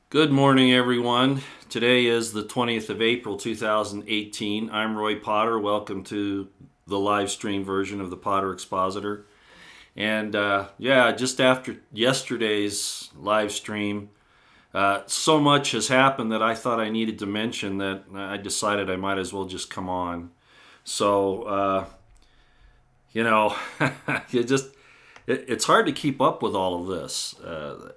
Good morning, everyone. Today is the 20th of April, 2018. I'm Roy Potter. Welcome to the live stream version of the Potter Expositor. And just after yesterday's live stream, so much has happened that I thought I needed to mention that I decided I might as well just come on. So, you know, you just it's hard to keep up with all of this.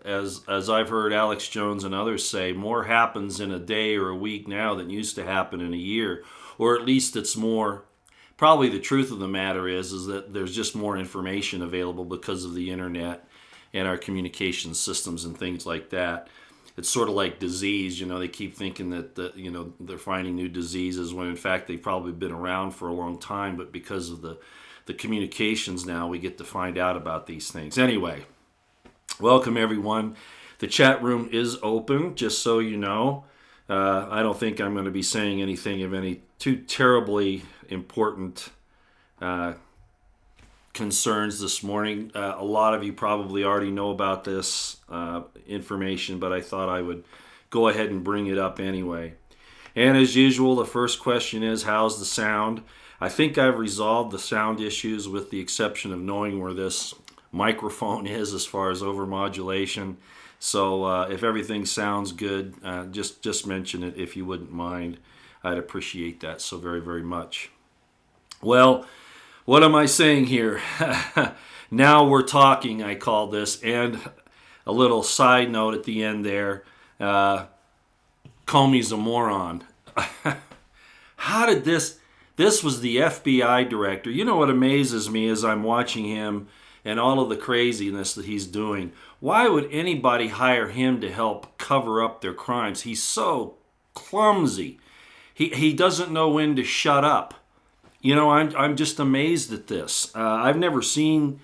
As I've heard Alex Jones and others say, more happens in a day or a week now than used to happen in a year, or at least it's more. Probably the truth of the matter is that there's just more information available because of the internet and our communication systems and things like that. It's sort of like disease. They keep thinking that they're finding new diseases when in fact they've probably been around for a long time, but because of the communications now, we get to find out about these things. Anyway, welcome everyone. The chat room is open, just so you know. I don't think I'm going to be saying anything of any too terribly important concerns this morning. A lot of you probably already know about this information, but I thought I would go ahead and bring it up anyway. And as usual, the first question is, how's the sound? I think I've resolved the sound issues with the exception of knowing where this microphone is as far as overmodulation. So if everything sounds good, just mention it if you wouldn't mind. I'd appreciate that so very, very much. Well, what am I saying here? Now we're talking, I call this, and a little side note at the end there. Comey's a moron. How did this was the FBI director. You know what amazes me as I'm watching him and all of the craziness that he's doing. Why would anybody hire him to help cover up their crimes? He's so clumsy. He doesn't know when to shut up. I'm just amazed at this. I've never seen,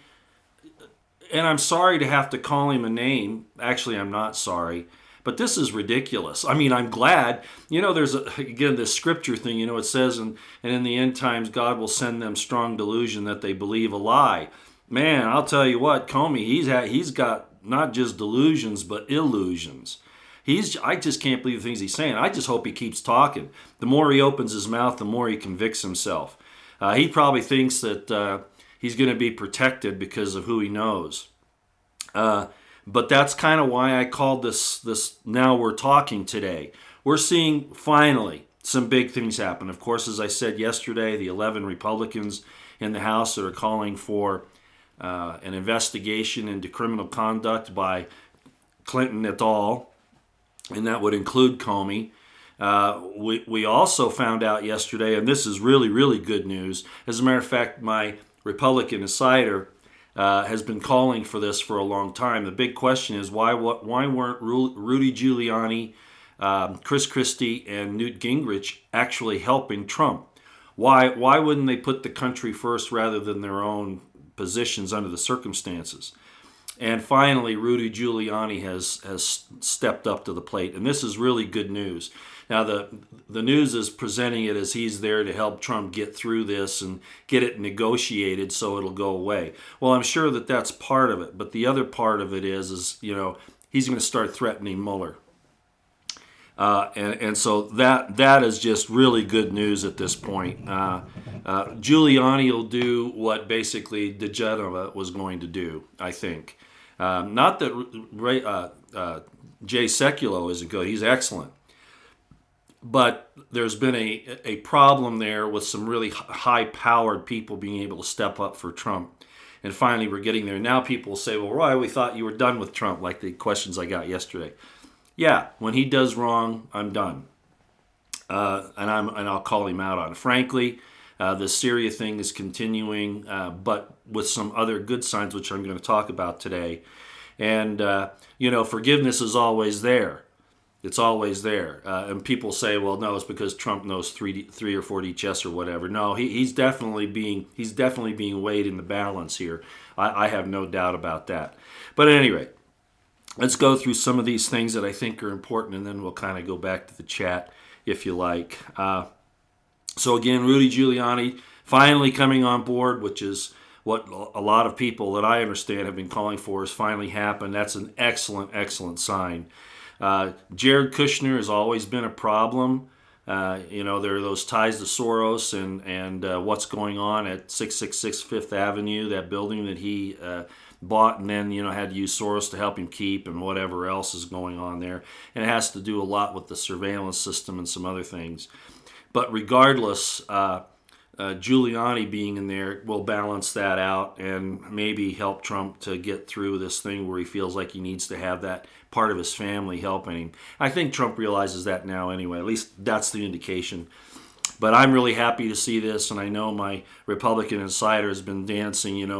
and I'm sorry to have to call him a name. Actually, I'm not sorry. But this is ridiculous. I mean, I'm glad. There's, again, this scripture thing, it says, and in the end times, God will send them strong delusion that they believe a lie. Man, I'll tell you what, Comey, he's got not just delusions, but illusions. I just can't believe the things he's saying. I just hope he keeps talking. The more he opens his mouth, the more he convicts himself. He probably thinks that he's going to be protected because of who he knows. But that's kind of why I called this Now We're Talking today. We're seeing, finally, some big things happen. Of course, as I said yesterday, the 11 Republicans in the House that are calling for an investigation into criminal conduct by Clinton et al., and that would include Comey. We also found out yesterday, and this is really, really good news. As a matter of fact, my Republican insider has been calling for this for a long time. The big question is why weren't Rudy Giuliani, Chris Christie, and Newt Gingrich actually helping Trump? Why wouldn't they put the country first rather than their own positions under the circumstances? And finally, Rudy Giuliani has stepped up to the plate, and this is really good news. Now, the news is presenting it as he's there to help Trump get through this and get it negotiated so it'll go away. Well, I'm sure that that's part of it, but the other part of it is he's going to start threatening Mueller. And so that is just really good news at this point. Giuliani will do what basically DeGenova was going to do, I think. Not that Jay Sekulow isn't good. He's excellent. But there's been a problem there with some really high-powered people being able to step up for Trump. And finally, we're getting there. Now people will say, well, Roy, we thought you were done with Trump, like the questions I got yesterday. Yeah, when he does wrong, I'm done. And I'll call him out on it. Frankly, the Syria thing is continuing, but with some other good signs, which I'm going to talk about today. And, forgiveness is always there. It's always there. And people say, well, no, it's because Trump knows three or 4D chess or whatever. No, he's definitely being weighed in the balance here. I have no doubt about that. But at any rate, let's go through some of these things that I think are important, and then we'll kind of go back to the chat if you like. So again, Rudy Giuliani finally coming on board, which is what a lot of people that I understand have been calling for, has finally happened. That's an excellent, excellent sign. Jared Kushner has always been a problem. There are those ties to Soros and what's going on at 666 Fifth Avenue, that building that he bought and then, had to use Soros to help him keep, and whatever else is going on there. And it has to do a lot with the surveillance system and some other things. But regardless, Giuliani being in there will balance that out and maybe help Trump to get through this thing where he feels like he needs to have that part of his family helping him. I think Trump realizes that now anyway. At least that's the indication. But I'm really happy to see this, and I know my Republican insider has been dancing,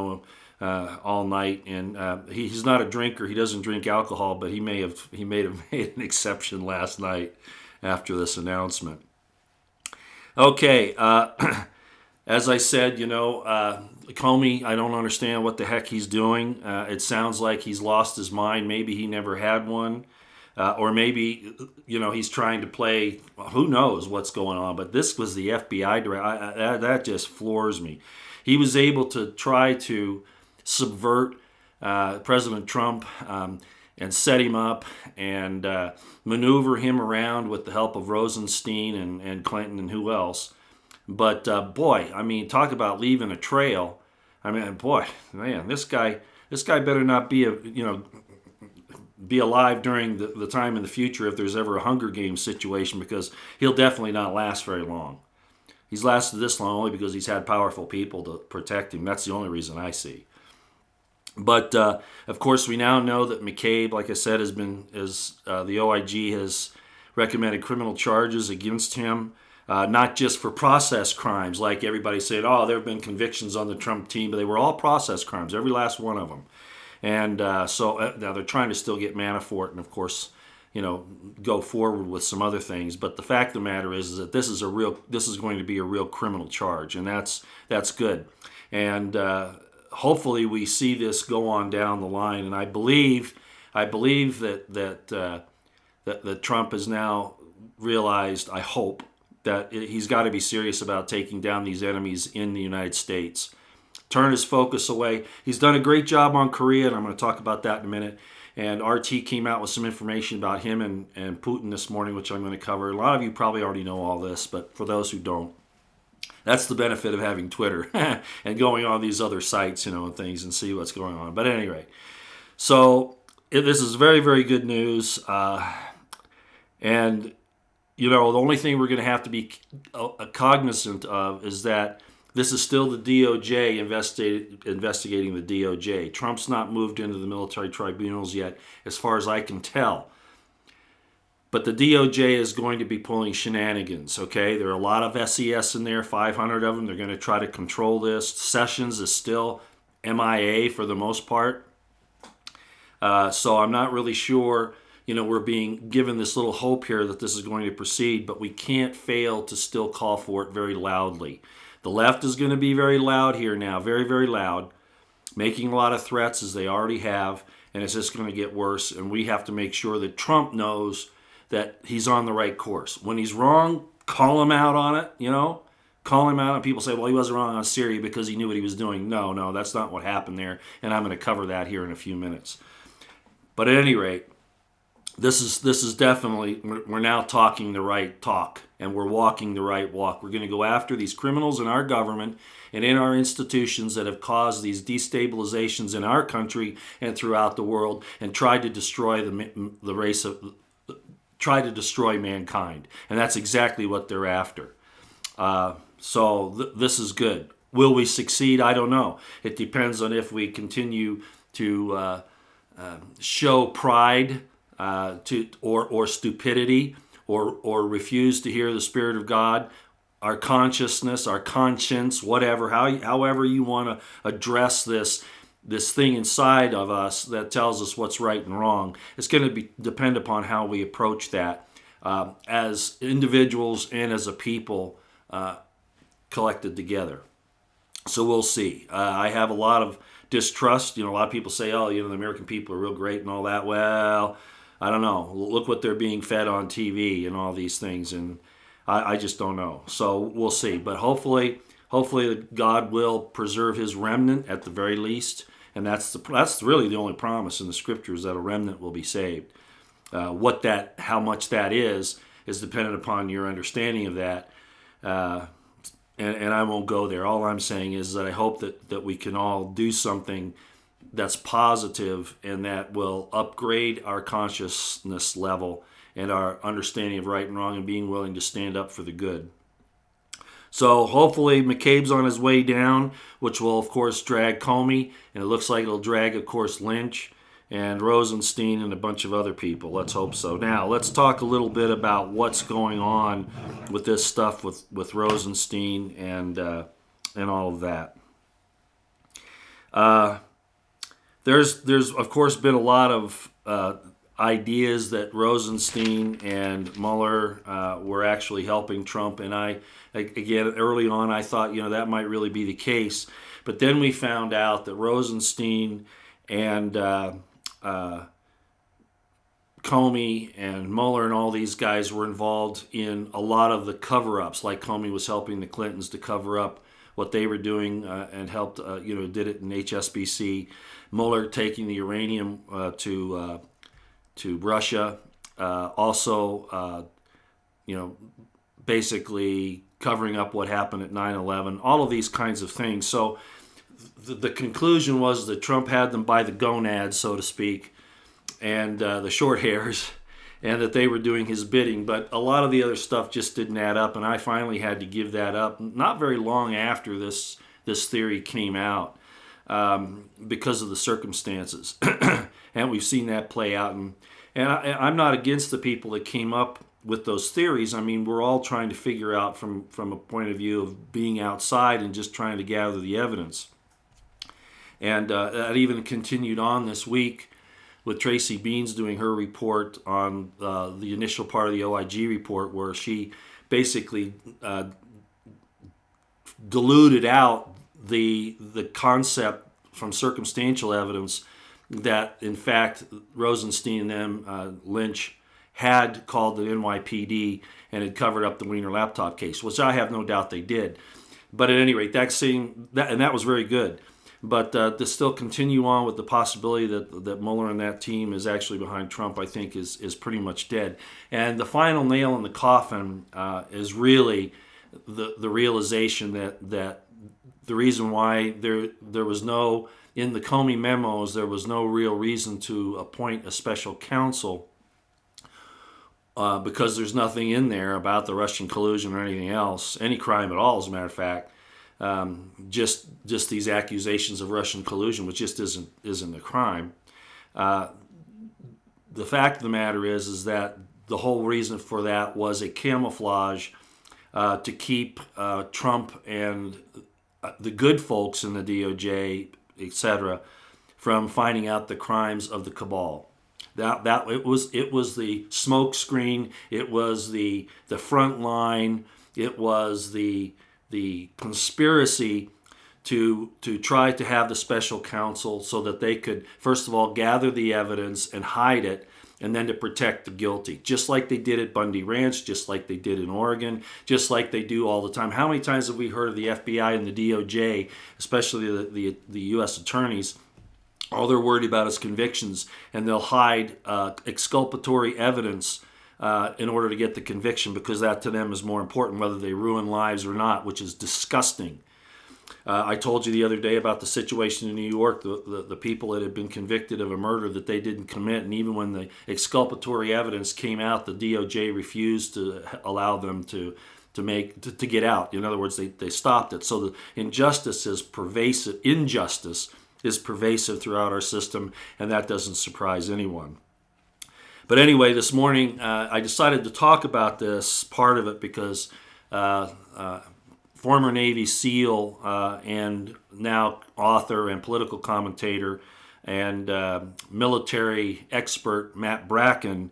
all night. And he's not a drinker. He doesn't drink alcohol, but he may have made an exception last night after this announcement. Okay. As I said, Comey, I don't understand what the heck he's doing. It sounds like he's lost his mind. Maybe he never had one. Or maybe, he's trying to play, who knows what's going on. But this was the FBI director. That just floors me. He was able to try to subvert President Trump and set him up and maneuver him around with the help of Rosenstein and Clinton and who else. But boy, talk about leaving a trail. This guy better not be be alive during the time in the future if there's ever a Hunger Games situation, because he'll definitely not last very long. He's lasted this long only because he's had powerful people to protect him. That's the only reason I see. But of course, we now know that McCabe, like I said, the OIG has recommended criminal charges against him. Not just for process crimes, like everybody said, there have been convictions on the Trump team, but they were all process crimes, every last one of them. And so now they're trying to still get Manafort and, of course, go forward with some other things. But the fact of the matter is that this is going to be a real criminal charge, and that's good. And hopefully we see this go on down the line. And I believe that Trump has now realized, I hope, that he's got to be serious about taking down these enemies in the United States. Turn his focus away. He's done a great job on Korea, and I'm going to talk about that in a minute. And RT came out with some information about him and Putin this morning, which I'm going to cover. A lot of you probably already know all this, but for those who don't, that's the benefit of having Twitter and going on these other sites, and things and see what's going on. But at any rate, so this is very, very good news. And the only thing we're going to have to be cognizant of is that this is still the DOJ investigating the DOJ. Trump's not moved into the military tribunals yet, as far as I can tell. But the DOJ is going to be pulling shenanigans, okay? There are a lot of SES in there, 500 of them. They're going to try to control this. Sessions is still MIA for the most part. So I'm not really sure. We're being given this little hope here that this is going to proceed, but we can't fail to still call for it very loudly. The left is going to be very loud here now, very, very loud, making a lot of threats as they already have, and it's just going to get worse, and we have to make sure that Trump knows that he's on the right course. When he's wrong, call him out on it, Call him out, and people say, well, he wasn't wrong on Syria because he knew what he was doing. No, that's not what happened there, and I'm going to cover that here in a few minutes. But at any rate, This is definitely, we're now talking the right talk, and we're walking the right walk. We're going to go after these criminals in our government and in our institutions that have caused these destabilizations in our country and throughout the world, and try to destroy the race try to destroy mankind. And that's exactly what they're after. This is good. Will we succeed? I don't know. It depends on if we continue to show pride or stupidity, or refuse to hear the Spirit of God, our consciousness, our conscience, whatever, however you want to address this thing inside of us that tells us what's right and wrong. It's going to depend upon how we approach that as individuals and as a people collected together. So we'll see. I have a lot of distrust. A lot of people say, the American people are real great and all that. Well, I don't know. Look what they're being fed on TV and all these things, and I just don't know. So we'll see. But hopefully God will preserve His remnant at the very least, and that's really the only promise in the Scriptures, that a remnant will be saved. how much that is dependent upon your understanding of that. And I won't go there. All I'm saying is that I hope that we can all do something that's positive and that will upgrade our consciousness level and our understanding of right and wrong and being willing to stand up for the good. So hopefully McCabe's on his way down, which will, of course, drag Comey, and it looks like it'll drag, of course, Lynch and Rosenstein and a bunch of other people. Let's hope so. Now, let's talk a little bit about what's going on with this stuff with Rosenstein and all of that. There's of course been a lot of ideas that Rosenstein and Mueller were actually helping Trump, and again early on I thought that might really be the case, but then we found out that Rosenstein and Comey and Mueller and all these guys were involved in a lot of the cover-ups, like Comey was helping the Clintons to cover up what they were doing and helped, did it in HSBC. Mueller taking the uranium to Russia, also, basically covering up what happened at 9/11, all of these kinds of things. So the conclusion was that Trump had them by the gonads, so to speak, and the short hairs, and that they were doing his bidding. But a lot of the other stuff just didn't add up, and I finally had to give that up not very long after this theory came out because of the circumstances. And we've seen that play out. And I'm not against the people that came up with those theories. I mean, we're all trying to figure out from a point of view of being outside and just trying to gather the evidence. And that even continued on this week with Tracy Beans doing her report on the initial part of the OIG report, where she basically diluted out the concept from circumstantial evidence that, in fact, Rosenstein and them, Lynch, had called the NYPD and had covered up the Wiener laptop case, which I have no doubt they did. But at any rate, that was very good. But to still continue on with the possibility that Mueller and that team is actually behind Trump, I think is pretty much dead. And the final nail in the coffin is really the realization that the reason why there was no, in the Comey memos, there was no real reason to appoint a special counsel because there's nothing in there about the Russian collusion or anything else, any crime at all, as a matter of fact. Just these accusations of Russian collusion, which just isn't a crime. The fact of the matter is that the whole reason for that was a camouflage to keep Trump and the good folks in the DOJ, etc., from finding out the crimes of the cabal. That it was the smoke screen. It was the front line. It was the conspiracy to try to have the special counsel so that they could, first of all, gather the evidence and hide it, and then to protect the guilty, just like they did at Bundy Ranch, just like they did in Oregon, just like they do all the time. How many times have we heard of the FBI and the DOJ, especially the U.S. attorneys? All they're worried about is convictions, and they'll hide exculpatory evidence in order to get the conviction, because that to them is more important, whether they ruin lives or not, which is disgusting. I told you the other day about the situation in New York, the people that had been convicted of a murder that they didn't commit, and even when the exculpatory evidence came out, the DOJ refused to allow them to get out. In other words, they stopped it. So the injustice is pervasive throughout our system, and that doesn't surprise anyone. But anyway, this morning I decided to talk about this part of it because former Navy SEAL and now author and political commentator and military expert Matt Bracken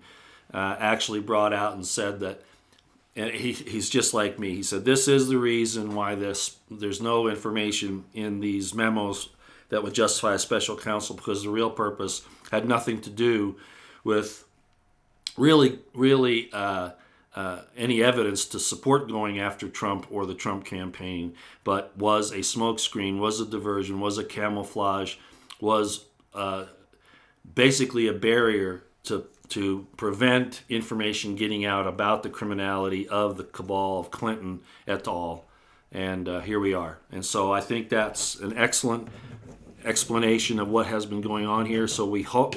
actually brought out and said that, and he's just like me. He said, this is the reason why there's no information in these memos that would justify a special counsel, because the real purpose had nothing to do with really any evidence to support going after Trump or the Trump campaign, but was a smokescreen, was a diversion, was a camouflage, was basically a barrier to to prevent information getting out about the criminality of the cabal of Clinton et al. And here we are. And so I think that's an excellent explanation of what has been going on here. So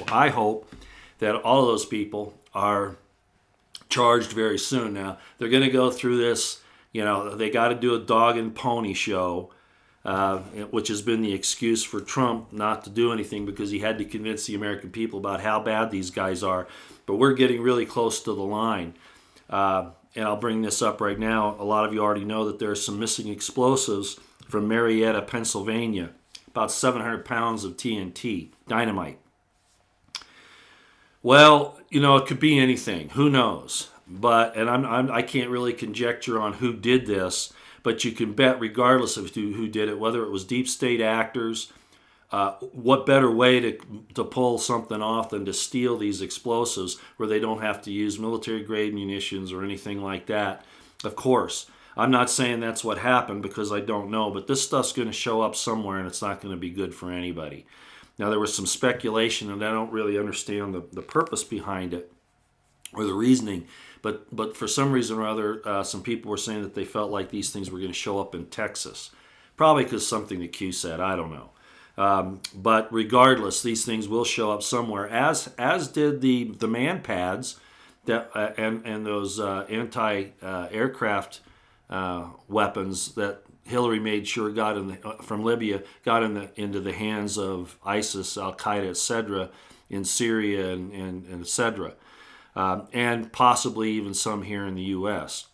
I hope that all of those people are charged very soon. Now, they're going to go through this, they got to do a dog and pony show, which has been the excuse for Trump not to do anything because he had to convince the American people about how bad these guys are. But we're getting really close to the line. And I'll bring this up right now. A lot of you already know that there are some missing explosives from Marietta, Pennsylvania. About 700 pounds of TNT, dynamite. Well, it could be anything. Who knows? And I can't really conjecture on who did this, but you can bet, regardless of who did it, whether it was deep state actors, what better way to pull something off than to steal these explosives where they don't have to use military-grade munitions or anything like that? Of course. I'm not saying that's what happened because I don't know, but this stuff's going to show up somewhere and it's not going to be good for anybody. Now, there was some speculation, and I don't really understand the purpose behind it or the reasoning, but for some reason or other, some people were saying that they felt like these things were going to show up in Texas. Probably because something the Q said, I don't know. But regardless, these things will show up somewhere, as did the man pads that and those anti-aircraft weapons that Hillary made sure got from Libya got into the hands of ISIS, Al Qaeda, etc. in Syria and etc. And possibly even some here in the U.S.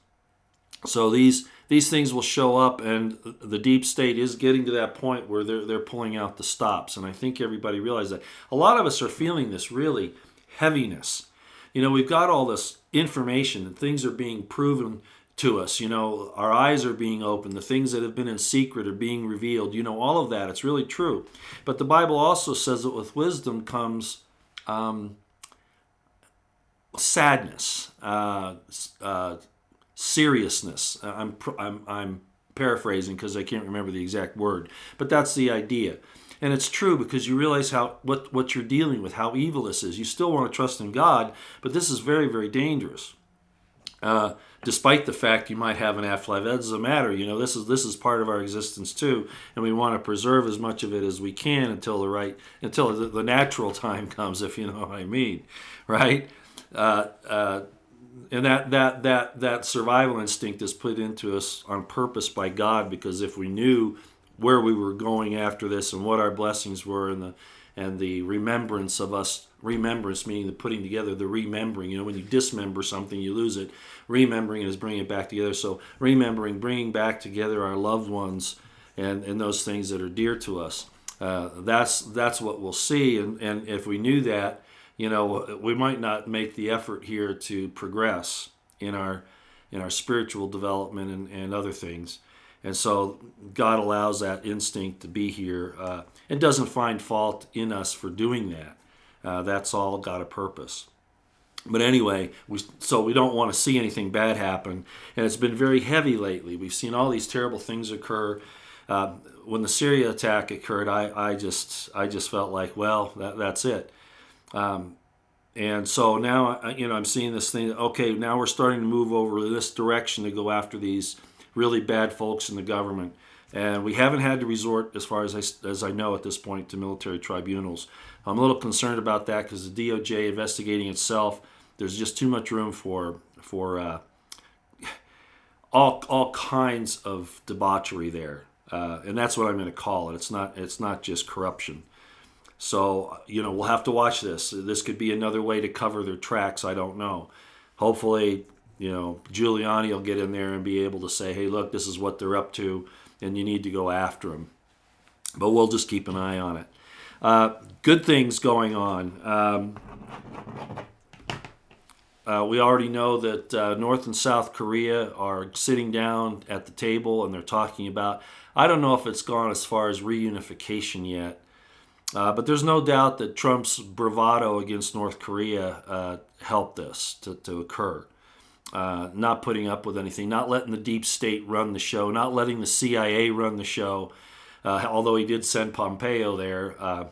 So these things will show up, and the deep state is getting to that point where they're pulling out the stops. And I think everybody realizes that. A lot of us are feeling this really heaviness. We've got all this information and things are being proven to us. Our eyes are being opened. The things that have been in secret are being revealed. All of that. It's really true. But the Bible also says that with wisdom comes sadness, seriousness. I'm paraphrasing because I can't remember the exact word, but that's the idea. And it's true because you realize what you're dealing with, how evil this is. You still want to trust in God, but this is very, very dangerous. Despite the fact you might have an afterlife, that doesn't matter. This is part of our existence too, and we want to preserve as much of it as we can until the natural time comes, if you know what I mean, right? And that survival instinct is put into us on purpose by God, because if we knew where we were going after this and what our blessings were, and the remembrance of us, remembrance meaning the putting together, the remembering. When you dismember something, you lose it. Remembering is bringing it back together. So remembering, bringing back together our loved ones and those things that are dear to us. That's what we'll see. And if we knew that, we might not make the effort here to progress in our spiritual development and other things. And so God allows that instinct to be here and doesn't find fault in us for doing that. That's all got a purpose. But anyway, we don't want to see anything bad happen. And it's been very heavy lately. We've seen all these terrible things occur. When the Syria attack occurred, I just felt like, well, that's it. And so now, I'm seeing this thing. Okay, now we're starting to move over this direction to go after these really bad folks in the government. And we haven't had to resort, as far as I know at this point, to military tribunals. I'm a little concerned about that because the DOJ investigating itself, there's just too much room for all kinds of debauchery there. And that's what I'm going to call it. It's not just corruption. So, we'll have to watch this. This could be another way to cover their tracks. I don't know. Hopefully, Giuliani will get in there and be able to say, hey, look, this is what they're up to, and you need to go after them. But we'll just keep an eye on it. Good things going on. We already know that North and South Korea are sitting down at the table and they're talking about, I don't know if it's gone as far as reunification yet, but there's no doubt that Trump's bravado against North Korea helped this to occur. Not putting up with anything, not letting the deep state run the show, not letting the CIA run the show, although he did send Pompeo there.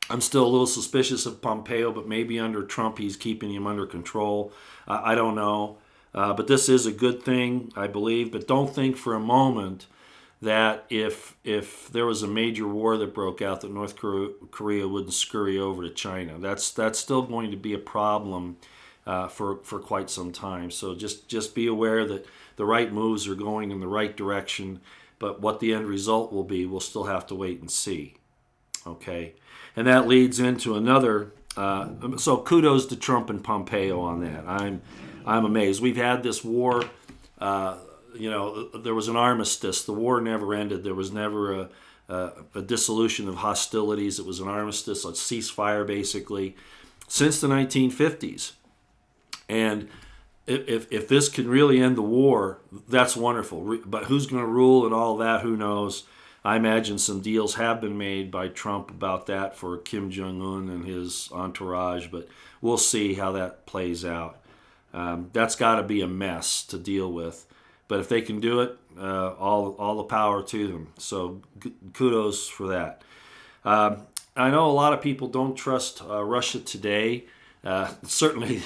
I'm still a little suspicious of Pompeo, but maybe under Trump he's keeping him under control. I don't know. But this is a good thing, I believe. But don't think for a moment that if there was a major war that broke out, that North Korea wouldn't scurry over to China. That's still going to be a problem for quite some time. So just be aware that the right moves are going in the right direction. But what the end result will be, we'll still have to wait and see. Okay, and that leads into another. So kudos to Trump and Pompeo on that. I'm amazed. We've had this war. There was an armistice. The war never ended. There was never a dissolution of hostilities. It was an armistice, a ceasefire, basically, since the 1950s. And if this can really end the war, that's wonderful. But who's going to rule and all that, who knows? I imagine some deals have been made by Trump about that for Kim Jong-un and his entourage, but we'll see how that plays out. That's got to be a mess to deal with. But if they can do it, all the power to them. So kudos for that. I know a lot of people don't trust Russia today. Certainly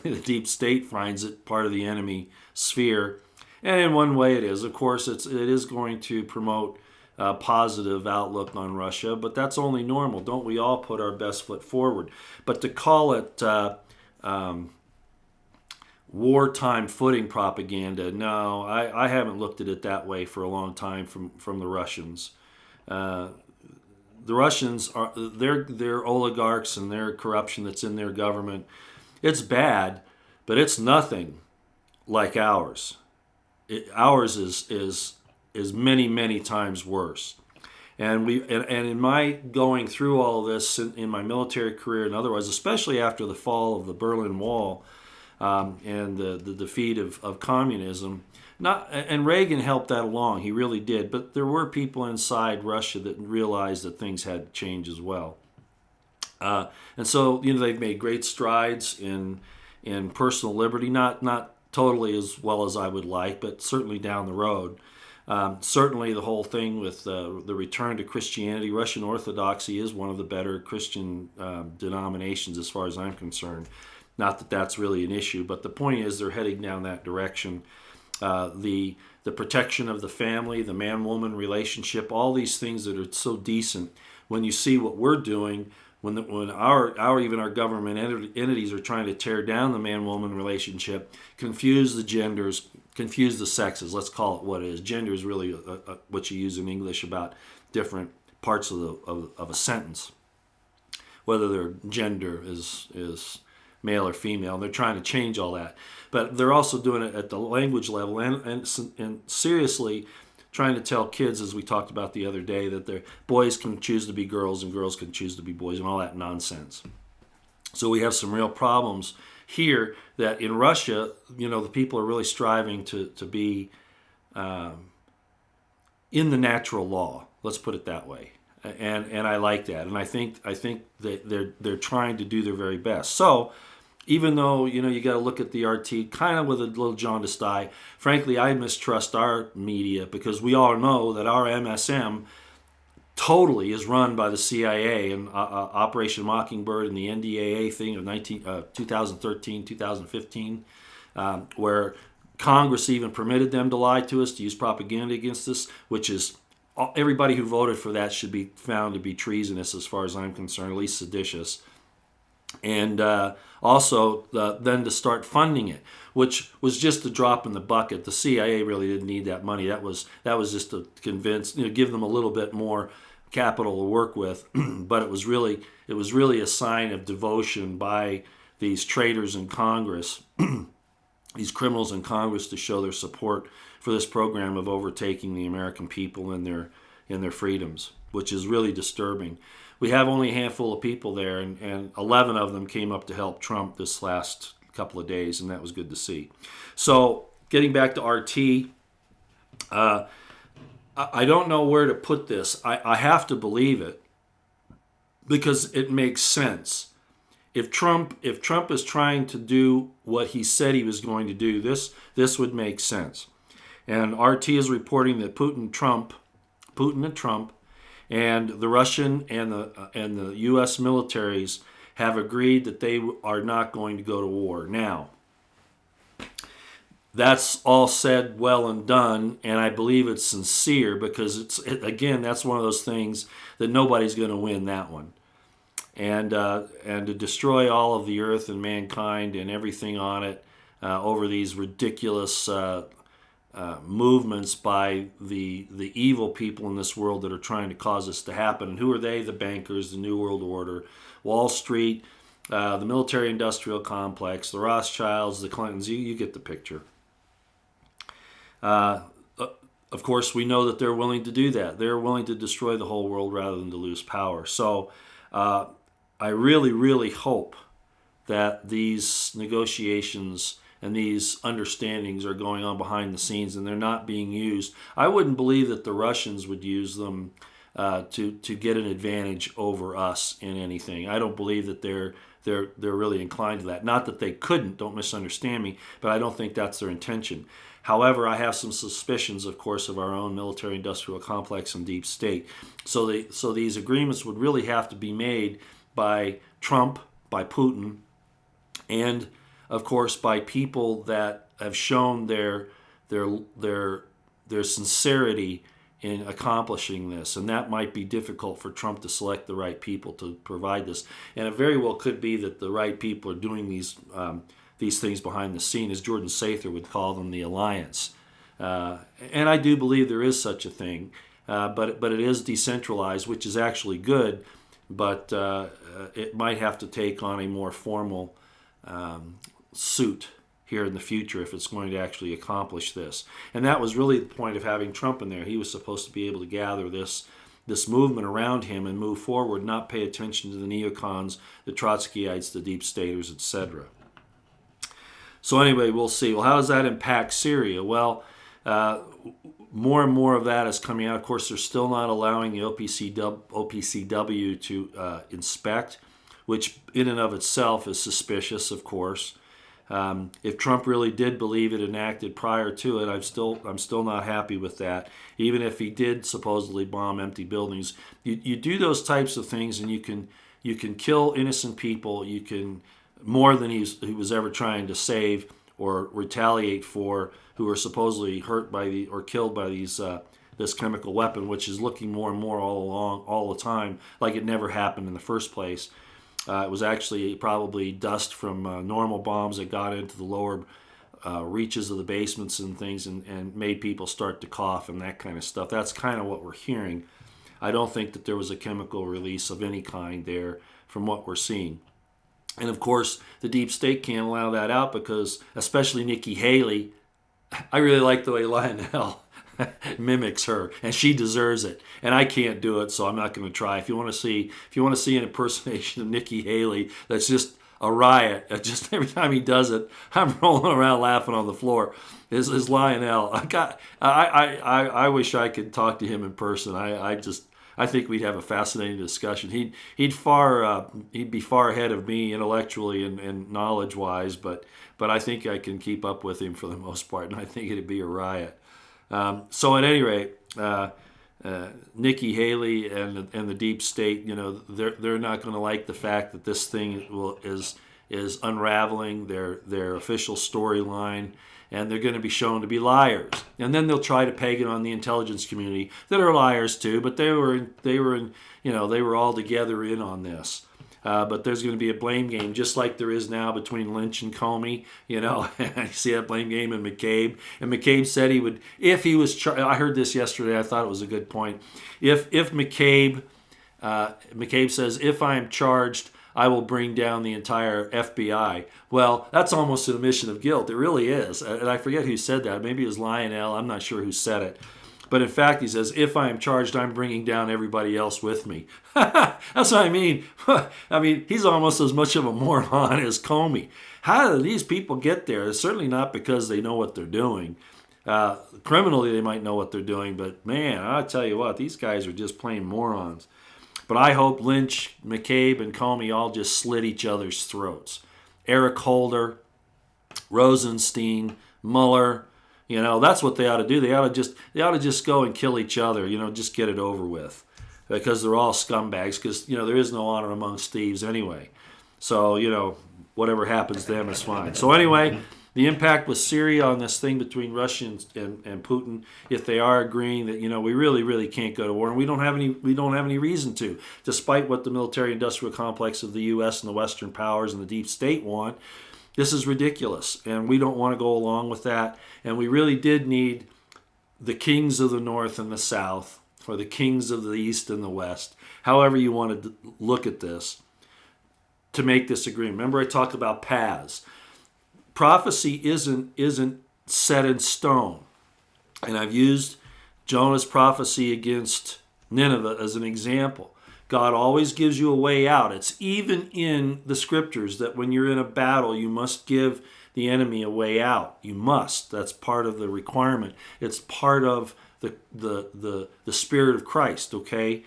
the deep state finds it part of the enemy sphere, and in one way it is. Of course, it is going to promote a positive outlook on Russia, but that's only normal. Don't we all put our best foot forward? But to call it wartime footing propaganda, no, I haven't looked at it that way for a long time from the Russians. The Russians are their oligarchs and their corruption that's in their government. It's bad, but it's nothing like ours. Ours is many times worse. And in my going through all of this in my military career and otherwise, especially after the fall of the Berlin Wall and the defeat of communism. And Reagan helped that along. He really did. But there were people inside Russia that realized that things had to change as well. And so they've made great strides in personal liberty. Not totally as well as I would like, but certainly down the road. Certainly the whole thing with the return to Christianity. Russian Orthodoxy is one of the better Christian denominations as far as I'm concerned. Not that that's really an issue, but the point is they're heading down that direction. The protection of the family, the man-woman relationship, all these things that are so decent. When you see what we're doing, when our government entities are trying to tear down the man-woman relationship, confuse the genders, confuse the sexes. Let's call it what it is. Gender is really what you use in English about different parts of a sentence, whether their gender is male or female. They're trying to change all that. But they're also doing it at the language level and seriously trying to tell kids, as we talked about the other day, that their boys can choose to be girls and girls can choose to be boys and all that nonsense. So we have some real problems here that in Russia, the people are really striving to be in the natural law. Let's put it that way. And I like that. And I think that they're trying to do their very best. So even though, you got to look at the RT kind of with a little jaundiced eye, frankly, I mistrust our media because we all know that our MSM totally is run by the CIA and Operation Mockingbird and the NDAA thing of 2013, 2015, where Congress even permitted them to lie to us, to use propaganda against us, which is everybody who voted for that should be found to be treasonous as far as I'm concerned, at least seditious. And also then to start funding it, which was just a drop in the bucket. The CIA really didn't need that money. That was just to convince, give them a little bit more capital to work with. But it was really a sign of devotion by these traitors in Congress, these criminals in Congress, to show their support for this program of overtaking the American people in their freedoms, which is really disturbing. We have only a handful of people there, and 11 of them came up to help Trump this last couple of days, and that was good to see. So getting back to RT, I don't know where to put this. I have to believe it because it makes sense. If Trump is trying to do what he said he was going to do, this would make sense. And RT is reporting that Putin and Trump And the Russian and the U.S. militaries have agreed that they are not going to go to war. Now, that's all said, well, and done, and I believe it's sincere because again, that's one of those things that nobody's going to win that one. And to destroy all of the earth and mankind and everything on it over these ridiculous movements by the evil people in this world that are trying to cause this to happen. And who are they? The bankers, the New World Order, Wall Street, the military-industrial complex, the Rothschilds, the Clintons. You get the picture. Of course, we know that they're willing to do that. They're willing to destroy the whole world rather than to lose power. So I really, really hope that these negotiations and these understandings are going on behind the scenes and they're not being used. I wouldn't believe that the Russians would use them to get an advantage over us in anything. I don't believe that they're really inclined to that. Not that they couldn't, don't misunderstand me, but I don't think that's their intention. However, I have some suspicions, of course, of our own military-industrial complex and deep state. So these agreements would really have to be made by Trump, by Putin, and of course by people that have shown their sincerity in accomplishing this. And that might be difficult for Trump to select the right people to provide this. And it very well could be that the right people are doing these things behind the scene, as Jordan Sather would call them, the alliance. And I do believe there is such a thing, but it is decentralized, which is actually good, but it might have to take on a more formal suit here in the future if it's going to actually accomplish this. And that was really the point of having Trump in there. He was supposed to be able to gather this movement around him and move forward, not pay attention to the neocons, the Trotskyites, the deep staters, etc. So anyway, we'll see. Well, how does that impact Syria? Well, more and more of that is coming out. Of course, they're still not allowing the OPCW to inspect, which in and of itself is suspicious, of course. If Trump really did believe it and acted prior to it, I'm still not happy with that. Even if he did supposedly bomb empty buildings, you do those types of things, and you can kill innocent people. You can more than he was ever trying to save or retaliate for, who are supposedly hurt by or killed by this chemical weapon, which is looking more and more all the time like it never happened in the first place. It was actually probably dust from normal bombs that got into the lower reaches of the basements and things and made people start to cough and that kind of stuff. That's kind of what we're hearing. I don't think that there was a chemical release of any kind there from what we're seeing. And of course, the deep state can't allow that out because, especially Nikki Haley, I really like the way Lionel mimics her, and she deserves it. And I can't do it, so I'm not going to try. If you want to see an impersonation of Nikki Haley, that's just a riot. Just every time he does it, I'm rolling around laughing on the floor. Is Lionel? I wish I could talk to him in person. I think we'd have a fascinating discussion. He'd be far ahead of me intellectually and knowledge wise, but I think I can keep up with him for the most part, and I think it'd be a riot. So at any rate, Nikki Haley and the deep state, they're not going to like the fact that this thing is unraveling their official storyline, and they're going to be shown to be liars. And then they'll try to peg it on the intelligence community that are liars too, but they were all together in on this. But there's going to be a blame game, just like there is now between Lynch and Comey. I see that blame game in McCabe. And McCabe said he would, if he was I heard this yesterday, I thought it was a good point. If McCabe says, if I am charged, I will bring down the entire FBI. Well, that's almost an admission of guilt. It really is. And I forget who said that. Maybe it was Lionel. I'm not sure who said it. But in fact, he says, if I am charged, I'm bringing down everybody else with me. That's what I mean. I mean, he's almost as much of a moron as Comey. How do these people get there? It's certainly not because they know what they're doing. Criminally, they might know what they're doing. But man, I'll tell you what, these guys are just plain morons. But I hope Lynch, McCabe, and Comey all just slit each other's throats. Eric Holder, Rosenstein, Mueller. That's what they ought to do. They ought to just go and kill each other. Just get it over with. because they're all scumbags, because, there is no honor amongst thieves anyway. So, whatever happens to them is fine. So anyway, the impact with Syria on this thing between Russia and Putin, if they are agreeing that, we really, really can't go to war, and we don't have any reason to, despite what the military-industrial complex of the U.S. and the Western powers and the deep state want. This is ridiculous, and we don't want to go along with that. And we really did need the kings of the North and the South, or the kings of the East and the West, however you want to look at this, to make this agreement. Remember, I talked about paths. Prophecy isn't set in stone. And I've used Jonah's prophecy against Nineveh as an example. God always gives you a way out. It's even in the scriptures that when you're in a battle, you must give the enemy a way out. You must. That's part of the requirement. It's part of the Spirit of Christ, okay?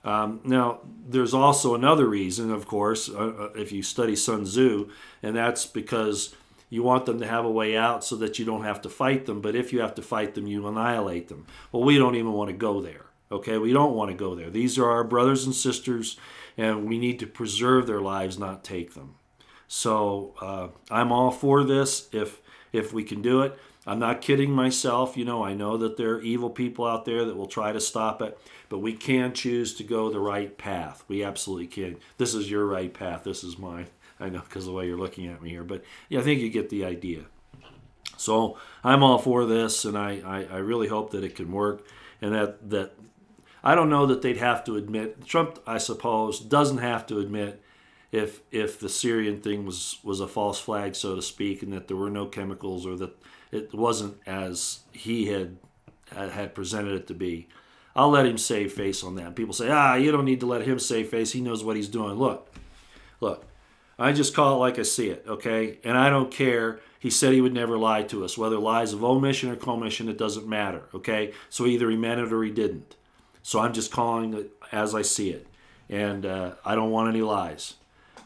Now, there's also another reason, of course, if you study Sun Tzu, and that's because you want them to have a way out so that you don't have to fight them. But if you have to fight them, you annihilate them. Well, we don't even want to go there. Okay, we don't want to go there. These are our brothers and sisters, and we need to preserve their lives, not take them. So I'm all for this if we can do it. I'm not kidding myself. I know that there are evil people out there that will try to stop it, but we can choose to go the right path. We absolutely can. This is your right path. This is mine. I know because of the way you're looking at me here, but yeah, I think you get the idea. So I'm all for this, and I really hope that it can work, and that I don't know that they'd have to admit, Trump, I suppose, doesn't have to admit if the Syrian thing was a false flag, so to speak, and that there were no chemicals, or that it wasn't as he had presented it to be. I'll let him save face on that. People say, you don't need to let him save face. He knows what he's doing. Look, I just call it like I see it, okay? And I don't care. He said he would never lie to us. Whether lies of omission or commission, it doesn't matter, okay? So either he meant it or he didn't. So I'm just calling it as I see it. And I don't want any lies.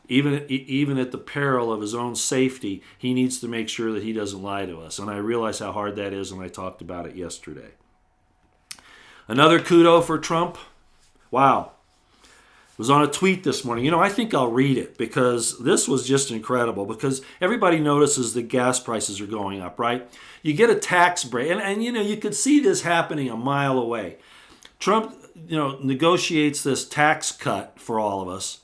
Even at the peril of his own safety, he needs to make sure that he doesn't lie to us. And I realize how hard that is, and I talked about it yesterday. Another kudo for Trump. Wow. It was on a tweet this morning. I think I'll read it because this was just incredible, because everybody notices that gas prices are going up, right? You get a tax break, and you could see this happening a mile away. Trump, negotiates this tax cut for all of us,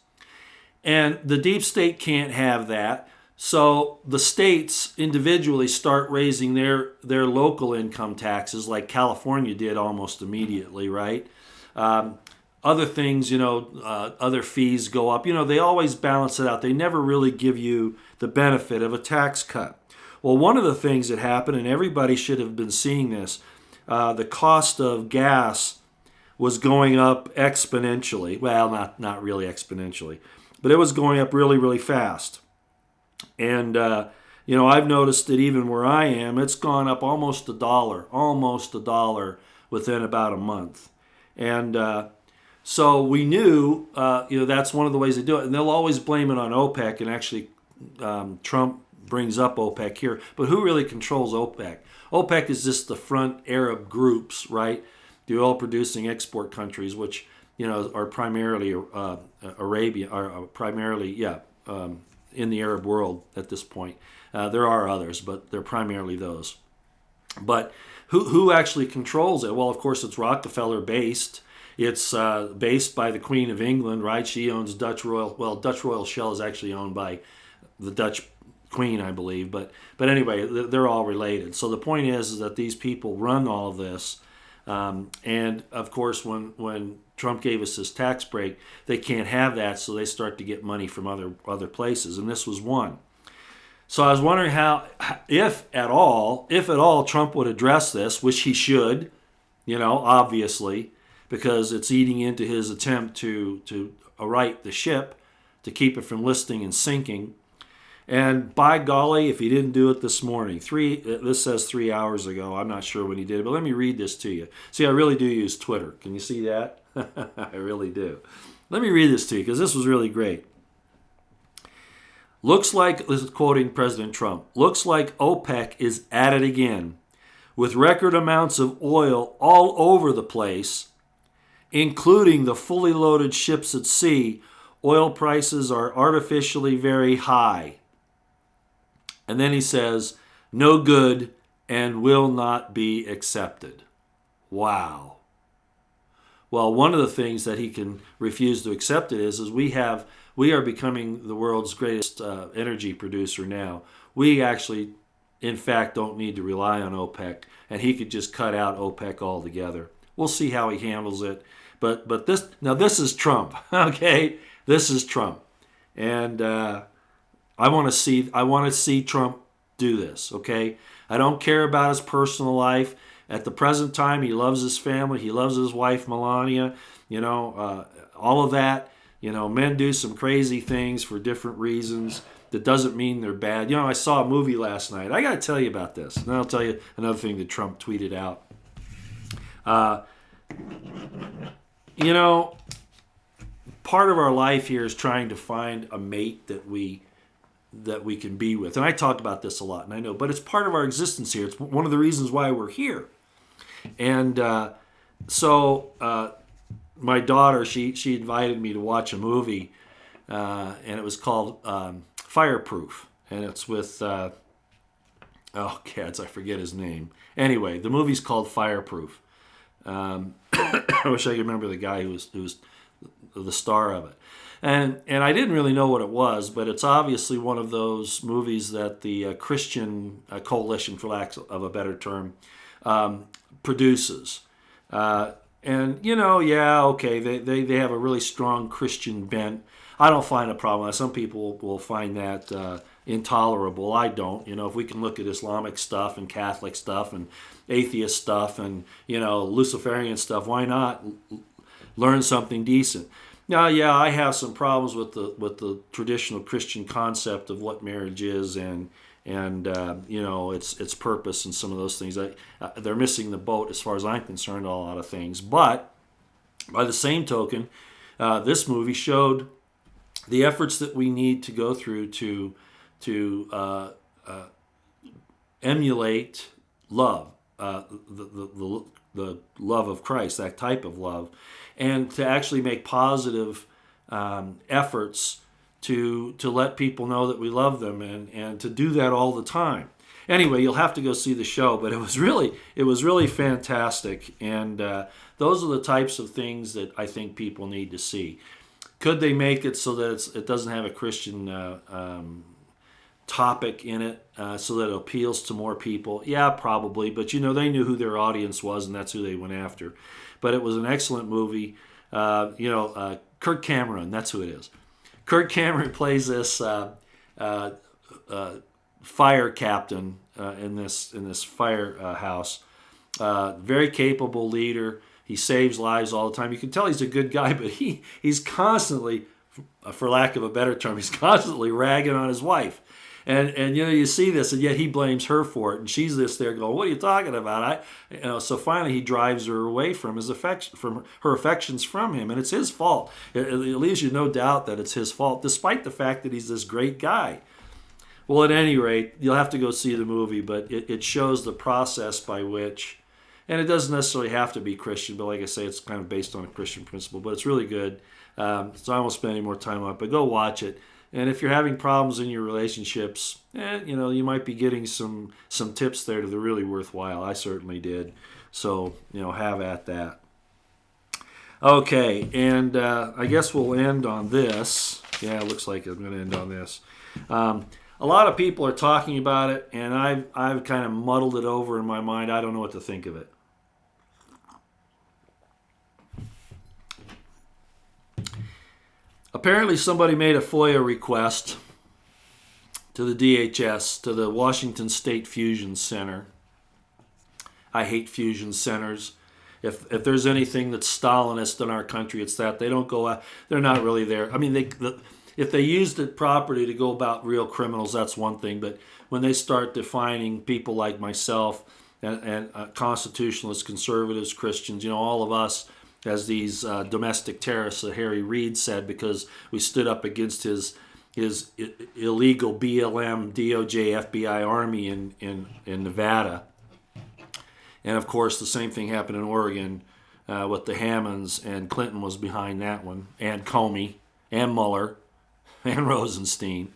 and the deep state can't have that. So the states individually start raising their local income taxes, like California did almost immediately, right? Other things, other fees go up. They always balance it out. They never really give you the benefit of a tax cut. Well, one of the things that happened, and everybody should have been seeing this, the cost of gas was going up exponentially. Well, not really exponentially, but it was going up really, really fast. And, I've noticed that even where I am, it's gone up almost $1 within about a month. And so we knew, that's one of the ways they do it. And they'll always blame it on OPEC, and actually Trump brings up OPEC here. But who really controls OPEC? OPEC is just the front Arab groups, right? The oil-producing export countries, which are primarily Arabia, are primarily in the Arab world at this point. There are others, but they're primarily those. But who actually controls it? Well, of course, it's Rockefeller-based. It's based by the Queen of England, right? She owns Dutch Royal. Well, Dutch Royal Shell is actually owned by the Dutch Queen, I believe. But anyway, they're all related. So the point is that these people run all of this. And of course, when Trump gave us his tax break, they can't have that, so they start to get money from other places, and this was one. So I was wondering how, if at all, Trump would address this, which he should, obviously, because it's eating into his attempt to right the ship, to keep it from listing and sinking. And by golly, if he didn't do it this morning, this says 3 hours ago. I'm not sure when he did it, but let me read this to you. See, I really do use Twitter. Can you see that? I really do. Let me read this to you because this was really great. Looks like, this is quoting President Trump, looks like OPEC is at it again with record amounts of oil all over the place. including the fully loaded ships at sea, oil prices are artificially very high. And then he says, no good and will not be accepted. Wow. Well, one of the things that he can refuse to accept it is we are becoming the world's greatest energy producer now. We actually, in fact, don't need to rely on OPEC, and he could just cut out OPEC altogether. We'll see how he handles it. But this is Trump, okay? This is Trump, and I want to see Trump do this, okay? I don't care about his personal life. At the present time, he loves his family. He loves his wife, Melania. All of that. Men do some crazy things for different reasons. That doesn't mean they're bad. I saw a movie last night. I got to tell you about this. And then I'll tell you another thing that Trump tweeted out. Part of our life here is trying to find a mate that we can be with. And I talk about this a lot, and I know, but it's part of our existence here. It's one of the reasons why we're here. And so my daughter, she invited me to watch a movie, and it was called Fireproof. And it's with, I forget his name. Anyway, the movie's called Fireproof. I wish I could remember the guy who was the star of it. And I didn't really know what it was, but it's obviously one of those movies that the Christian Coalition, for lack of a better term, produces. They have a really strong Christian bent. I don't find a problem. Some people will find that intolerable. I don't. If we can look at Islamic stuff and Catholic stuff and atheist stuff and Luciferian stuff, why not learn something decent? Now, I have some problems with the traditional Christian concept of what marriage is and its purpose and some of those things. They're missing the boat as far as I'm concerned on a lot of things. But by the same token, this movie showed the efforts that we need to go through to emulate love, the love of Christ, that type of love, and to actually make positive efforts to let people know that we love them, and to do that all the time. Anyway, you'll have to go see the show, but it was really fantastic, and those are the types of things that I think people need to see. Could they make it so that it doesn't have a Christian topic in it, so that it appeals to more people? Yeah, probably, but they knew who their audience was, and that's who they went after. But it was an excellent movie. Kirk Cameron, that's who it is. Kirk Cameron plays this fire captain in this firehouse. Very capable leader. He saves lives all the time. You can tell he's a good guy, but he's constantly, for lack of a better term, he's constantly ragging on his wife. And you see this, and yet he blames her for it, and she's just there going, "What are you talking about?" So finally he drives her away from her affections from him, and it's his fault. It leaves you no doubt that it's his fault, despite the fact that he's this great guy. Well, at any rate, you'll have to go see the movie, but it shows the process by which, and it doesn't necessarily have to be Christian, but like I say, it's kind of based on a Christian principle, but it's really good. So I won't spend any more time on it, but go watch it. And if you're having problems in your relationships, you might be getting some tips there that are really worthwhile. I certainly did. So, have at that. Okay, and I guess we'll end on this. Yeah, it looks like I'm going to end on this. A lot of people are talking about it, and I've kind of muddled it over in my mind. I don't know what to think of it. Apparently somebody made a FOIA request to the DHS, to the Washington State Fusion Center. I hate fusion centers. If there's anything that's Stalinist in our country, it's that they don't go out. They're not really there. I mean, if they used it properly to go about real criminals, that's one thing. But when they start defining people like myself and constitutionalists, conservatives, Christians, all of us, as these domestic terrorists that Harry Reid said, because we stood up against his illegal BLM, DOJ, FBI army in Nevada. And of course, the same thing happened in Oregon with the Hammonds, and Clinton was behind that one, and Comey, and Mueller, and Rosenstein,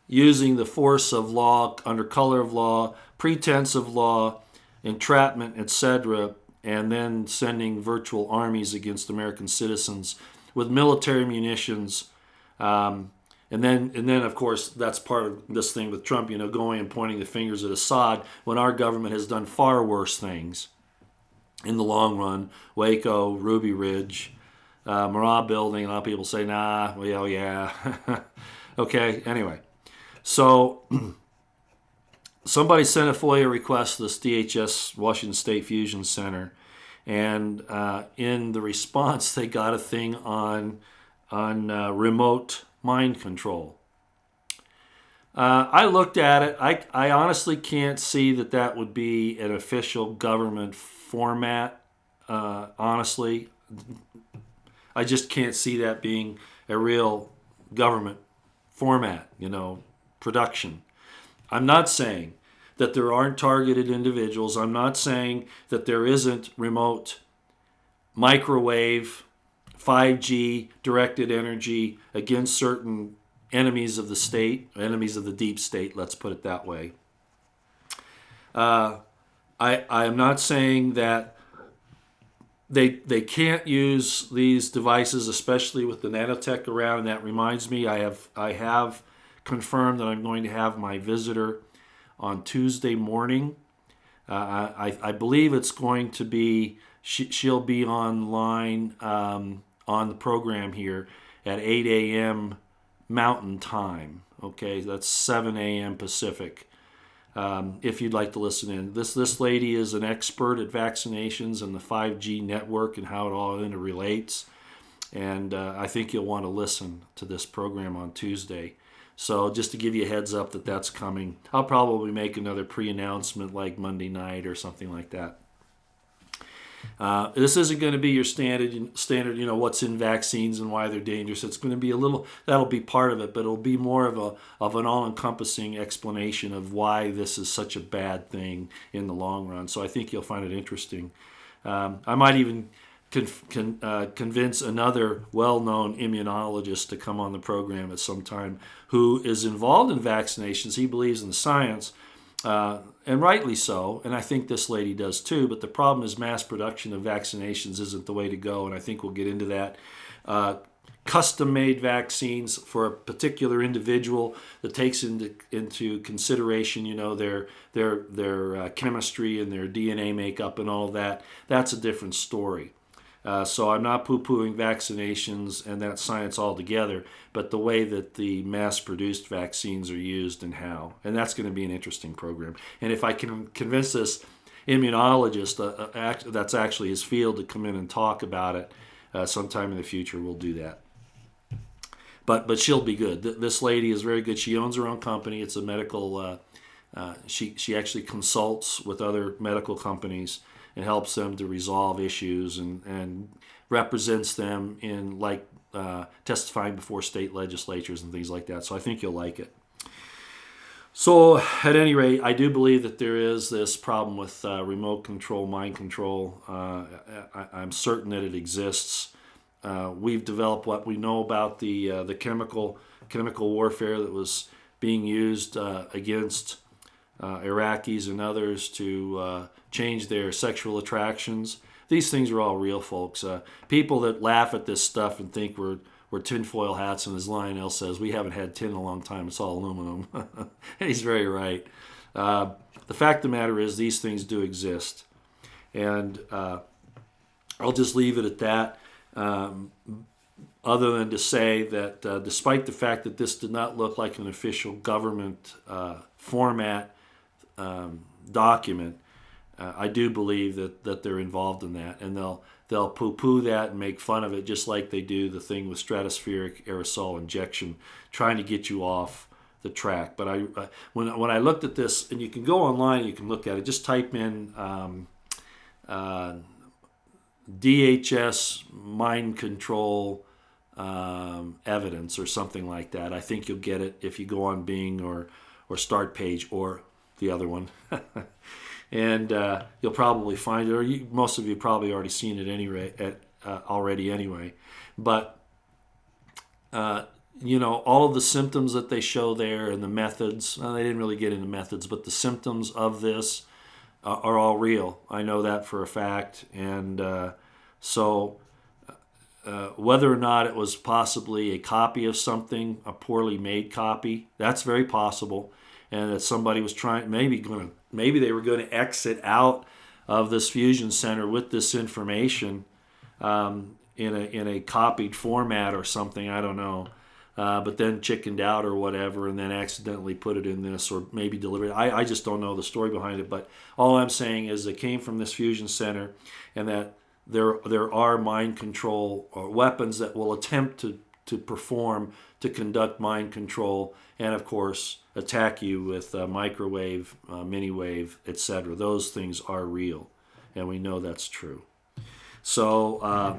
using the force of law, under color of law, pretense of law, entrapment, etc., and then sending virtual armies against American citizens with military munitions. And then, of course, that's part of this thing with Trump, going and pointing the fingers at Assad when our government has done far worse things in the long run. Waco, Ruby Ridge, Moron building. A lot of people say, nah, well, yeah. Okay, anyway. So somebody sent a FOIA request to this DHS Washington State Fusion Center, and in the response, they got a thing on remote mind control. I looked at it. I honestly can't see that would be an official government format. Honestly, I just can't see that being a real government format, production. I'm not saying that there aren't targeted individuals. I'm not saying that there isn't remote microwave 5G directed energy against certain enemies of the state, enemies of the deep state, let's put it that way. I am not saying that they can't use these devices, especially with the nanotech around. And that reminds me, I have confirmed that I'm going to have my visitor on Tuesday morning. I believe it's going to be, she'll be online on the program here at 8 a.m. Mountain Time. Okay, that's 7 a.m. Pacific. If you'd like to listen in. This lady is an expert at vaccinations and the 5G network and how it all interrelates. And I think you'll want to listen to this program on Tuesday. So just to give you a heads up that that's coming. I'll probably make another pre-announcement like Monday night or something like that. This isn't going to be your standard, what's in vaccines and why they're dangerous. It's going to be that'll be part of it, but it'll be more of an all-encompassing explanation of why this is such a bad thing in the long run. So I think you'll find it interesting. I might even convince another well-known immunologist to come on the program at some time who is involved in vaccinations. He believes in the science, and rightly so, and I think this lady does too, but the problem is mass production of vaccinations isn't the way to go, and I think we'll get into that. Custom-made vaccines for a particular individual that takes into consideration, their chemistry and their DNA makeup and all of that, that's a different story. So I'm not poo-pooing vaccinations and that science altogether, but the way that the mass-produced vaccines are used and how. And that's going to be an interesting program. And if I can convince this immunologist, that's actually his field, to come in and talk about it sometime in the future, we'll do that. But she'll be good. This lady is very good. She owns her own company. It's a medical, she actually consults with other medical companies and helps them to resolve issues and represents them in testifying before state legislatures and things like that. So I think you'll like it. So at any rate, I do believe that there is this problem with remote control, mind control. I'm certain that it exists. We've developed what we know about the chemical warfare that was being used against Iraqis and others to change their sexual attractions. These things are all real, folks. People that laugh at this stuff and think we're tinfoil hats, and as Lionel says, we haven't had tin in a long time, it's all aluminum. And he's very right. The fact of the matter is these things do exist. And I'll just leave it at that, other than to say that despite the fact that this did not look like an official government format document, I do believe that they're involved in that, and they'll poo-poo that and make fun of it, just like they do the thing with stratospheric aerosol injection, trying to get you off the track. But when I looked at this, and you can go online, you can look at it. Just type in DHS mind control evidence or something like that. I think you'll get it if you go on Bing or Start Page or the other one. And you'll probably find it, or most of you probably already seen it already anyway. But all of the symptoms that they show there and the methods, they didn't really get into methods, but the symptoms of this are all real. I know that for a fact. And so whether or not it was possibly a copy of something, a poorly made copy, that's very possible. And that somebody was trying, maybe they were going to exit out of this fusion center with this information in a copied format or something. I don't know. But then chickened out or whatever, and then accidentally put it in this, or maybe delivered it. I just don't know the story behind it. But all I'm saying is it came from this fusion center, and that there are mind control or weapons that will attempt to perform, to conduct mind control, and of course attack you with microwave, mini-wave, etc. Those things are real, and we know that's true. So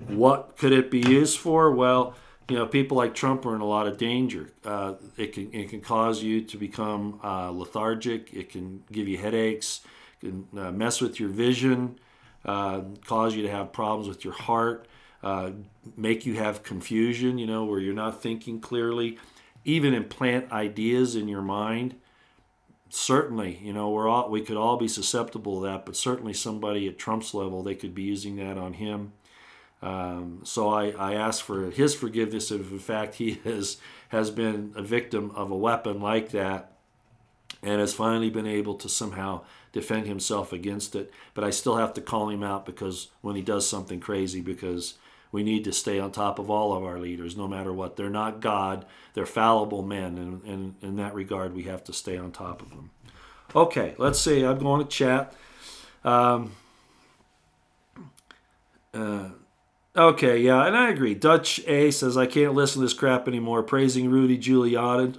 what could it be used for? Well, people like Trump are in a lot of danger. It can cause you to become lethargic. It can give you headaches. It can mess with your vision, cause you to have problems with your heart, make you have confusion, where you're not thinking clearly, even implant ideas in your mind. Certainly, we could all be susceptible to that, but certainly somebody at Trump's level, they could be using that on him. So I ask for his forgiveness if in fact he has been a victim of a weapon like that and has finally been able to somehow defend himself against it. But I still have to call him out because when he does something crazy, because we need to stay on top of all of our leaders, no matter what. They're not God. They're fallible men. And in that regard, we have to stay on top of them. Okay, let's see. I'm going to chat. Okay, yeah, and I agree. Dutch A says, I can't listen to this crap anymore. Praising Rudy Giuliani,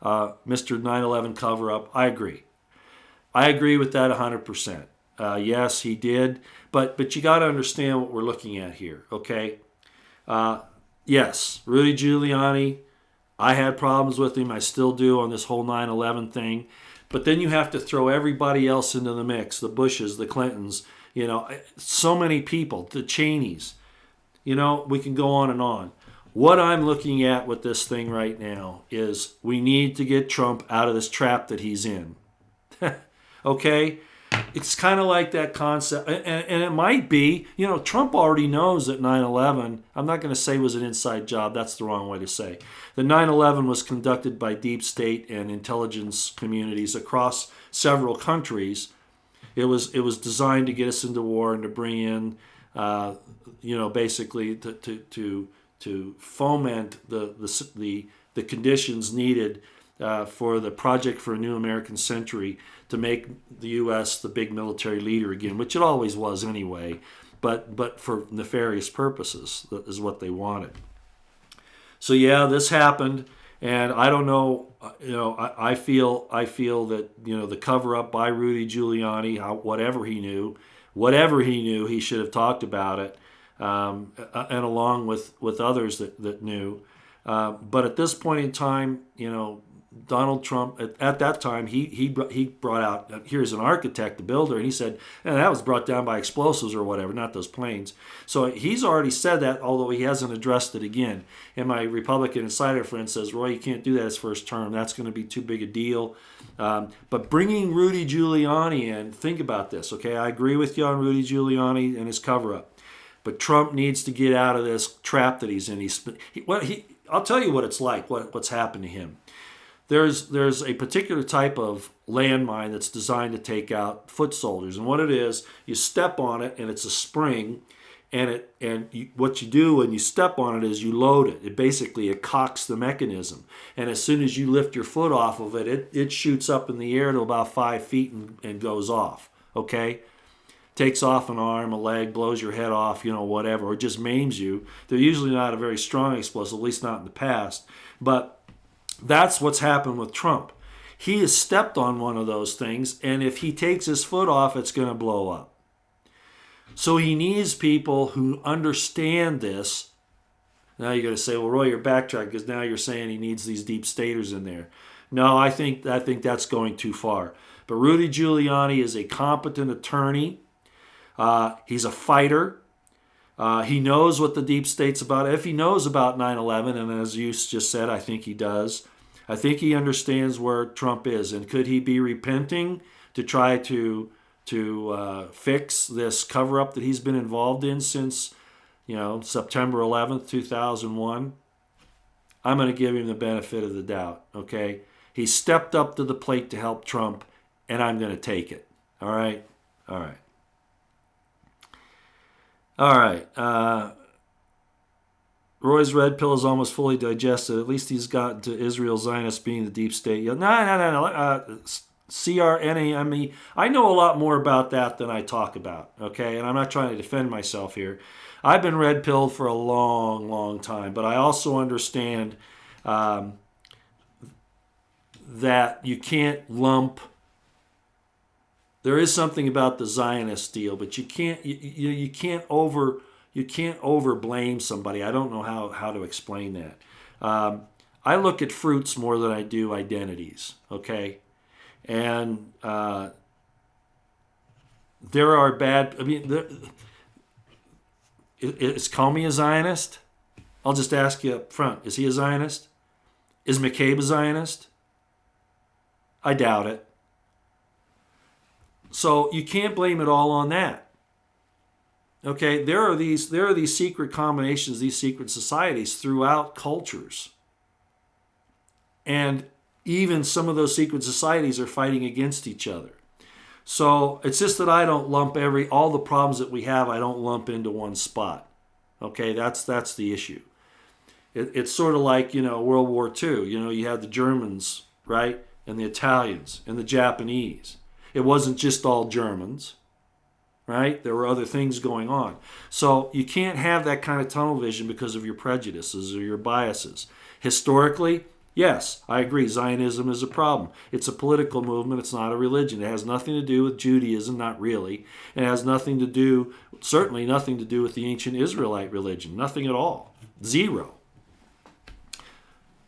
Mr. 9/11 cover-up. I agree. I agree with that 100%. Yes, he did. But you got to understand what we're looking at here, okay? Yes, Rudy Giuliani, I had problems with him. I still do on this whole 9/11 thing. But then you have to throw everybody else into the mix, the Bushes, the Clintons, so many people, the Cheneys. We can go on and on. What I'm looking at with this thing right now is we need to get Trump out of this trap that he's in. Okay? It's kind of like that concept, and it might be, Trump already knows that 9/11, I'm not going to say was an inside job, that's the wrong way to say. The 9/11 was conducted by deep state and intelligence communities across several countries. It was designed to get us into war and to bring in, basically to foment the conditions needed for the Project for a New American Century to make the U.S. the big military leader again, which it always was anyway, but for nefarious purposes is what they wanted. So yeah, this happened, and I don't know. I feel that the cover up by Rudy Giuliani, whatever he knew, he should have talked about it, and along with others that knew. But at this point in time, Donald Trump, at that time, he brought out, here's an architect, the builder, and he said, that was brought down by explosives or whatever, not those planes. So he's already said that, although he hasn't addressed it again. And my Republican insider friend says, Roy, you can't do that his first term. That's going to be too big a deal. But bringing Rudy Giuliani in, think about this, okay? I agree with you on Rudy Giuliani and his cover-up. But Trump needs to get out of this trap that he's in. I'll tell you what it's like, what's happened to him. There's a particular type of landmine that's designed to take out foot soldiers, and what it is, you step on it, and it's a spring, what you do when you step on it is you load it. It cocks the mechanism, and as soon as you lift your foot off of it, it shoots up in the air to about 5 feet and goes off. Okay, takes off an arm, a leg, blows your head off, whatever, or just maims you. They're usually not a very strong explosive, at least not in the past, but that's what's happened with Trump. He has stepped on one of those things, and if he takes his foot off, it's going to blow up. So he needs people who understand this. Now you're going to say, well, Roy, you're backtracking because now you're saying he needs these deep staters in there. No, I think that's going too far. But Rudy Giuliani is a competent attorney. He's a fighter. He knows what the deep state's about. If he knows about 9/11, and as you just said, I think he does, I think he understands where Trump is. And could he be repenting to try to fix this cover-up that he's been involved in since, September 11th, 2001? I'm going to give him the benefit of the doubt, okay? He stepped up to the plate to help Trump, and I'm going to take it. All right? All right. All right. Roy's red pill is almost fully digested. At least he's gotten to Israel Zionists being the deep state. No. CRNAME. I know a lot more about that than I talk about, okay? And I'm not trying to defend myself here. I've been red pilled for a long, long time, but I also understand that you can't lump. There is something about the Zionist deal, but you can't over blame somebody. I don't know how to explain that. I look at fruits more than I do identities, okay? And there are bad. I mean, is Comey a Zionist? I'll just ask you up front. Is he a Zionist? Is McCabe a Zionist? I doubt it. So you can't blame it all on that. Okay, there are these secret combinations, these secret societies throughout cultures. And even some of those secret societies are fighting against each other. So it's just that I don't lump all the problems that we have, I don't lump into one spot. Okay, that's the issue. It's sort of like, World War II. You had the Germans, right? And the Italians and the Japanese. It wasn't just all Germans, right? There were other things going on. So you can't have that kind of tunnel vision because of your prejudices or your biases. Historically, yes, I agree. Zionism is a problem. It's a political movement. It's not a religion. It has nothing to do with Judaism, not really. It has certainly nothing to do with the ancient Israelite religion. Nothing at all. Zero.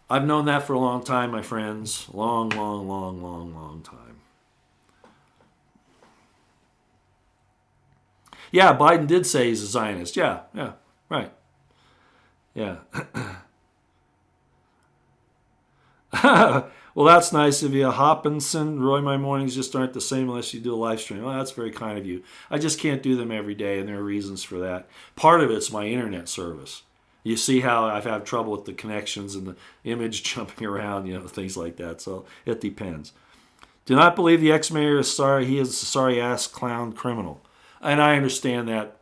I've known that for a long time, my friends. Long, long, long, long, long time. Yeah, Biden did say he's a Zionist. Yeah, right. Yeah. Well, that's nice of you. Hopkinson, Roy, my mornings just aren't the same unless you do a live stream. Well, that's very kind of you. I just can't do them every day, and there are reasons for that. Part of it's my internet service. You see how I've had trouble with the connections and the image jumping around, things like that. So it depends. Do not believe the ex-mayor is sorry. He is a sorry-ass clown criminal. And I understand that,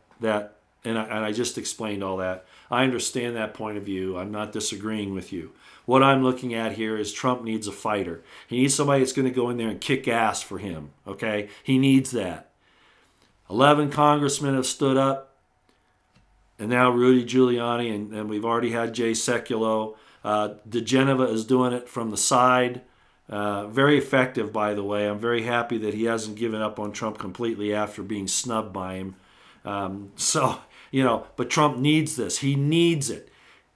and I just explained all that. I understand that point of view. I'm not disagreeing with you. What I'm looking at here is Trump needs a fighter. He needs somebody that's going to go in there and kick ass for him, okay? He needs that. 11 congressmen have stood up, and now Rudy Giuliani, and we've already had Jay Sekulow. DeGeneva is doing it from the side. Very effective, by the way. I'm very happy that he hasn't given up on Trump completely after being snubbed by him. But Trump needs this. He needs it.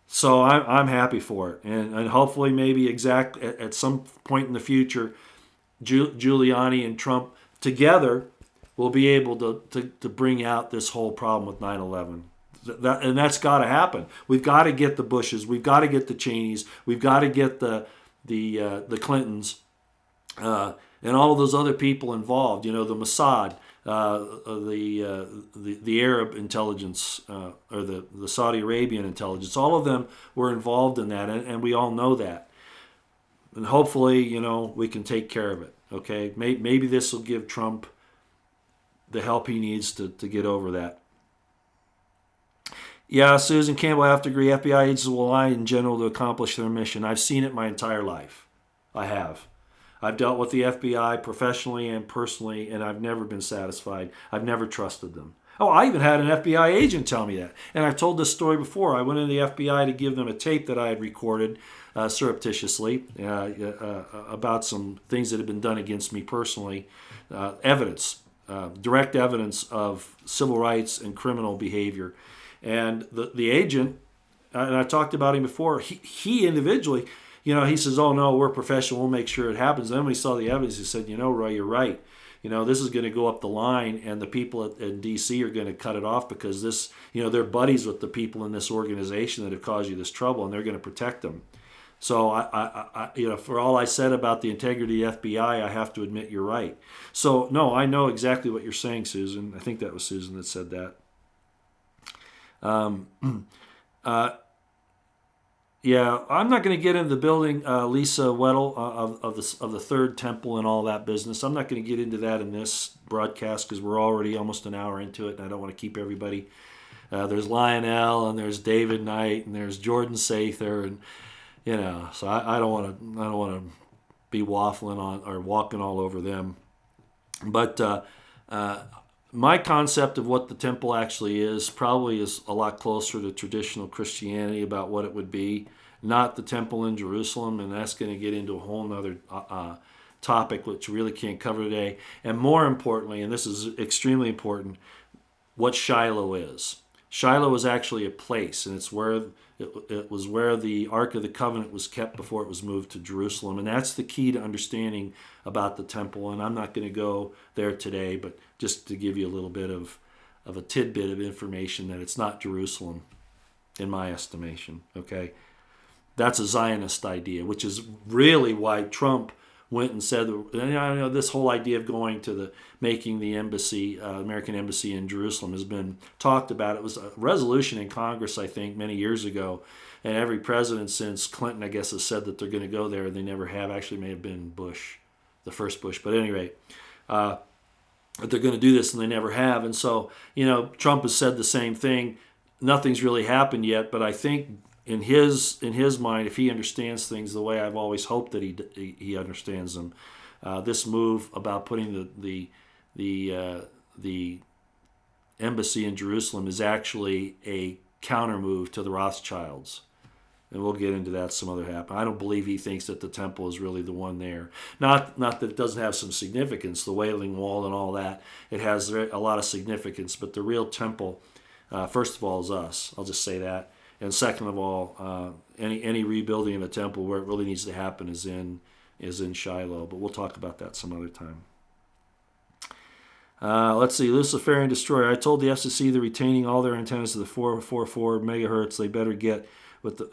So I'm happy for it. And hopefully maybe at some point in the future, Giuliani and Trump together will be able to bring out this whole problem with 9/11. And that's got to happen. We've got to get the Bushes. We've got to get the Cheneys. We've got to get the Clintons, and all of those other people involved. The Mossad, the Arab intelligence, or the Saudi Arabian intelligence. All of them were involved in that, and we all know that. And hopefully, we can take care of it. Okay, maybe this will give Trump the help he needs to get over that. Yeah, Susan Campbell, I have to agree. FBI agents will lie in general to accomplish their mission. I've seen it my entire life. I have. I've dealt with the FBI professionally and personally, and I've never been satisfied. I've never trusted them. Oh, I even had an FBI agent tell me that. And I've told this story before. I went into the FBI to give them a tape that I had recorded surreptitiously about some things that had been done against me personally. Evidence, direct evidence of civil rights and criminal behavior. And the agent, and I talked about him before, he individually, he says, oh, no, we're professional. We'll make sure it happens. Then when he saw the evidence, he said, Roy, you're right. This is going to go up the line, and the people in D.C. are going to cut it off because this, they're buddies with the people in this organization that have caused you this trouble, and they're going to protect them. So, for all I said about the integrity of the FBI, I have to admit you're right. So, no, I know exactly what you're saying, Susan. I think that was Susan that said that. Yeah, I'm not going to get into the building, Lisa Weddle, of the Third Temple and all that business. I'm not going to get into that in this broadcast because we're already almost an hour into it, and I don't want to keep everybody. There's Lionel, and there's David Knight, and there's Jordan Sather, and so I don't want to be waffling on or walking all over them. But my concept of what the temple actually is probably is a lot closer to traditional Christianity about what it would be, not the temple in Jerusalem, and that's going to get into a whole nother topic which we really can't cover today. And more importantly, and this is extremely important, what Shiloh is. Shiloh is actually a place, and it's where it was where the Ark of the Covenant was kept before it was moved to Jerusalem. And that's the key to understanding about the temple. And I'm not going to go there today, but just to give you a little bit of a tidbit of information that it's not Jerusalem, in my estimation. Okay, that's a Zionist idea, which is really why Trump went and said, this whole idea of going to making the embassy, American embassy in Jerusalem has been talked about. It was a resolution in Congress, I think, many years ago. And every president since Clinton, I guess, has said that they're going to go there. They never have. Actually, may have been Bush, the first Bush. But at any rate, that they're going to do this, and they never have. And so, Trump has said the same thing. Nothing's really happened yet, but I think in his mind, if he understands things the way I've always hoped that he understands them, this move about putting the embassy in Jerusalem is actually a counter move to the Rothschilds, and we'll get into that some other happen. I don't believe he thinks that the temple is really the one there. Not that it doesn't have some significance, the Wailing Wall and all that. It has a lot of significance, but the real temple, first of all, is us. I'll just say that. And second of all, any rebuilding of a temple where it really needs to happen is in Shiloh. But we'll talk about that some other time. Let's see, Luciferian Destroyer. I told the FCC they're retaining all their antennas to the 444 megahertz. They better get with the.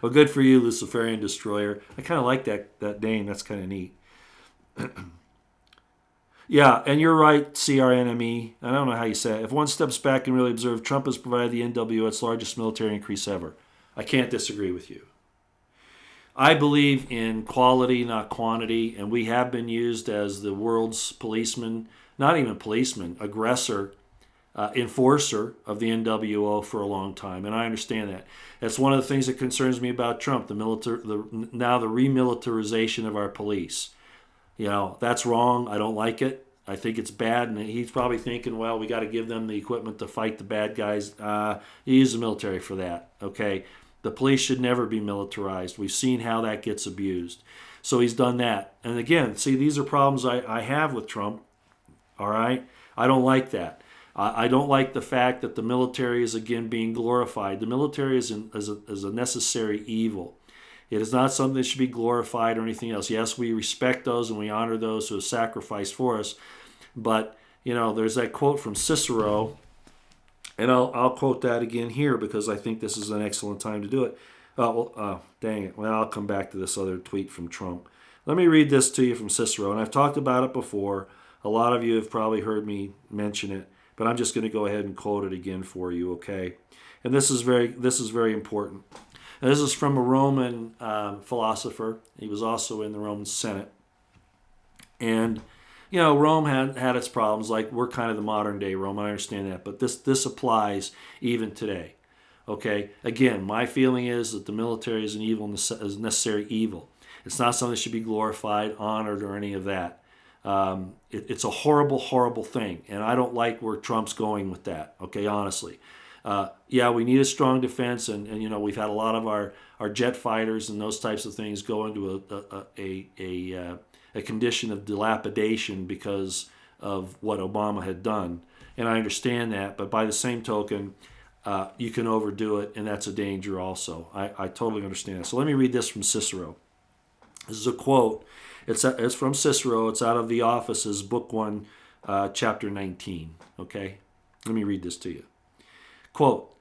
Well, good for you, Luciferian Destroyer. I kind of like that name. That's kind of neat. Yeah, and you're right, CRNME. I don't know how you say it. If one steps back and really observe, Trump has provided the NWO its largest military increase ever. I can't disagree with you. I believe in quality, not quantity, and we have been used as the world's policeman, not even policeman, aggressor, enforcer of the NWO for a long time, and I understand that. That's one of the things that concerns me about Trump, now the remilitarization of our police. That's wrong. I don't like it. I think it's bad, and he's probably thinking, well, we got to give them the equipment to fight the bad guys. You use the military for that, okay? The police should never be militarized. We've seen how that gets abused. So he's done that. And again, see, these are problems I have with Trump, all right? I don't like that. I don't like the fact that the military is, again, being glorified. The military is a necessary evil. It is not something that should be glorified or anything else. Yes, we respect those and we honor those who have sacrificed for us. But, there's that quote from Cicero, and I'll quote that again here because I think this is an excellent time to do it. Dang it. Well, I'll come back to this other tweet from Trump. Let me read this to you from Cicero, and I've talked about it before. A lot of you have probably heard me mention it, but I'm just going to go ahead and quote it again for you, okay? And this is very important. And this is from a Roman philosopher. He was also in the Roman Senate. And, Rome had its problems. Like, we're kind of the modern day Rome. I understand that. But this applies even today. Okay? Again, my feeling is that the military is is necessary evil. It's not something that should be glorified, honored, or any of that. It's a horrible, horrible thing. And I don't like where Trump's going with that. Okay, honestly. We need a strong defense, and we've had a lot of our jet fighters and those types of things go into a condition of dilapidation because of what Obama had done, and I understand that. But by the same token, you can overdo it, and that's a danger also. I totally understand that. So let me read this from Cicero. This is a quote. It's from Cicero. It's out of the Offices, Book 1, Chapter 19. Okay? Let me read this to you. Quote,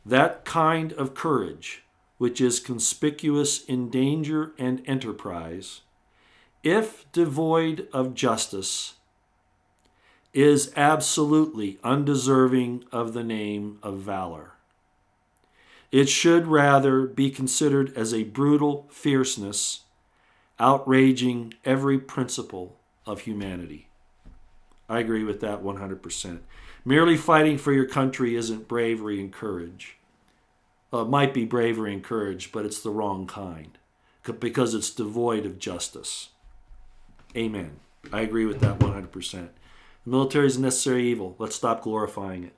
"That kind of courage which is conspicuous in danger and enterprise, if devoid of justice, is absolutely undeserving of the name of valor. It should rather be considered as a brutal fierceness, outraging every principle of humanity." I agree with that 100%. Merely fighting for your country isn't bravery and courage. It might be bravery and courage, but it's the wrong kind because it's devoid of justice. Amen. I agree with that 100%. The military is a necessary evil. Let's stop glorifying it.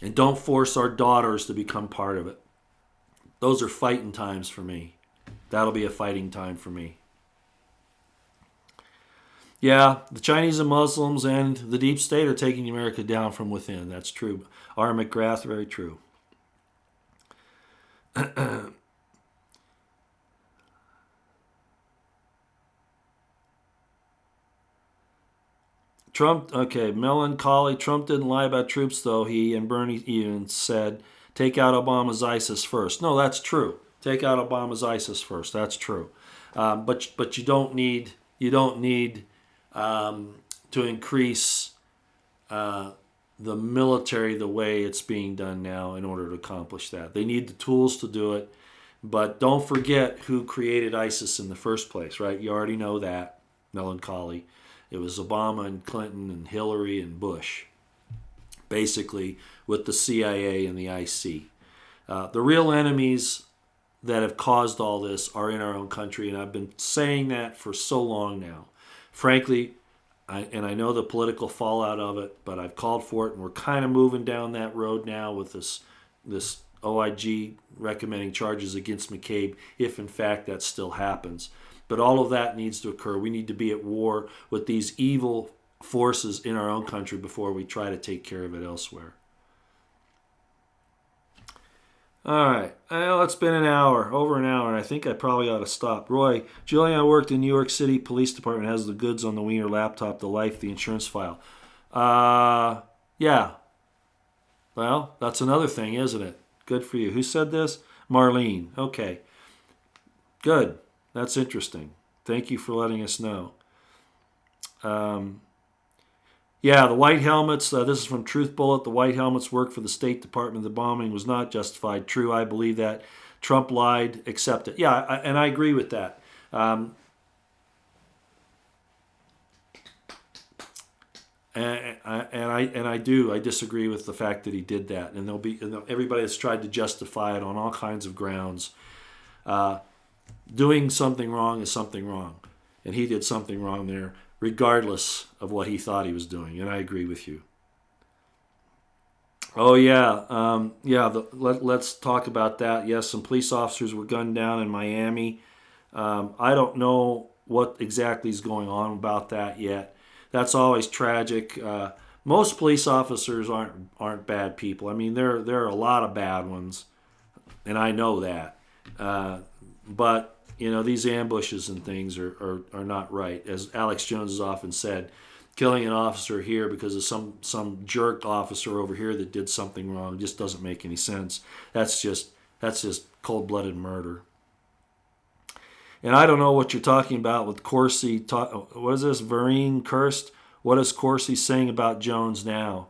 And don't force our daughters to become part of it. Those are fighting times for me. That'll be a fighting time for me. Yeah, the Chinese and Muslims and the deep state are taking America down from within. That's true. R. McGrath, very true. Trump, okay, melancholy. Trump didn't lie about troops, though. He and Bernie even said, take out Obama's ISIS first. No, that's true. Take out Obama's ISIS first. That's true. But you don't need to increase the military the way it's being done now in order to accomplish that. They need the tools to do it, but don't forget who created ISIS in the first place, right? You already know that, melancholy. It was Obama and Clinton and Hillary and Bush, basically with the CIA and the IC. The real enemies that have caused all this are in our own country, and I've been saying that for so long now. Frankly, I know the political fallout of it, but I've called for it, and we're kind of moving down that road now with this OIG recommending charges against McCabe, if in fact that still happens. But all of that needs to occur. We need to be at war with these evil forces in our own country before we try to take care of it elsewhere. All right. Well, it's been over an hour, and I think I probably ought to stop. Roy, Juliana worked in New York City Police Department, has the goods on the Wiener laptop, the life, the insurance file. Yeah. Well, that's another thing, isn't it? Good for you. Who said this? Marlene. Okay. Good. That's interesting. Thank you for letting us know. Yeah, the white helmets, this is from Truth Bullet. The white helmets worked for the State Department. The bombing was not justified. True, I believe that. Trump lied. Accept it. Yeah, and I agree with that. And I do. I disagree with the fact that he did that. And everybody has tried to justify it on all kinds of grounds. Doing something wrong is something wrong. And he did something wrong there, regardless of what he thought he was doing. And I agree with you. Oh, yeah. Let's talk about that. Yes, some police officers were gunned down in Miami. I don't know what exactly is going on about that yet. That's always tragic. Most police officers aren't bad people. I mean, there are a lot of bad ones, and I know that. But these ambushes and things are not right. As Alex Jones has often said, killing an officer here because of some jerk officer over here that did something wrong just doesn't make any sense. That's just cold-blooded murder. And I don't know what you're talking about with Corsi. What is this? Vereen Kirst? What is Corsi saying about Jones now?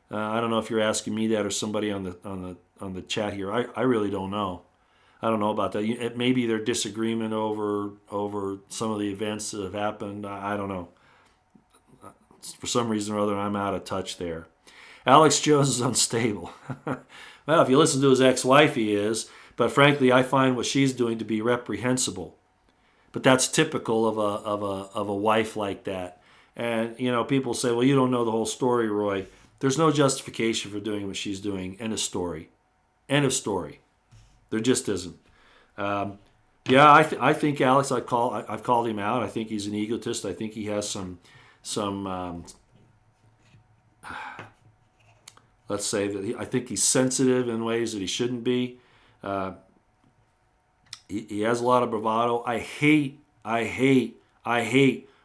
I don't know if you're asking me that or somebody on the chat here. I really don't know. I don't know about that. Maybe their disagreement over some of the events that have happened. I don't know. For some reason or other, I'm out of touch there. Alex Jones is unstable. Well, if you listen to his ex-wife, he is. But frankly, I find what she's doing to be reprehensible. But that's typical of a wife like that. And people say, "Well, you don't know the whole story, Roy." There's no justification for doing what she's doing. End of story. End of story. There just isn't. I think Alex. I've called him out. I think he's an egotist. I think he has some let's say that I think he's sensitive in ways that he shouldn't be. He has a lot of bravado. I hate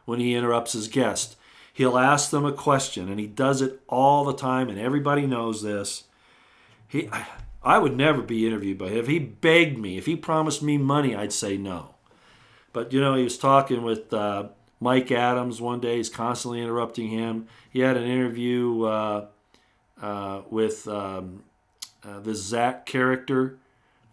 when he interrupts his guest. He'll ask them a question, and he does it all the time, and everybody knows this. I would never be interviewed by him. If he begged me, if he promised me money, I'd say no. But, he was talking with Mike Adams one day. He's constantly interrupting him. He had an interview with this Zach character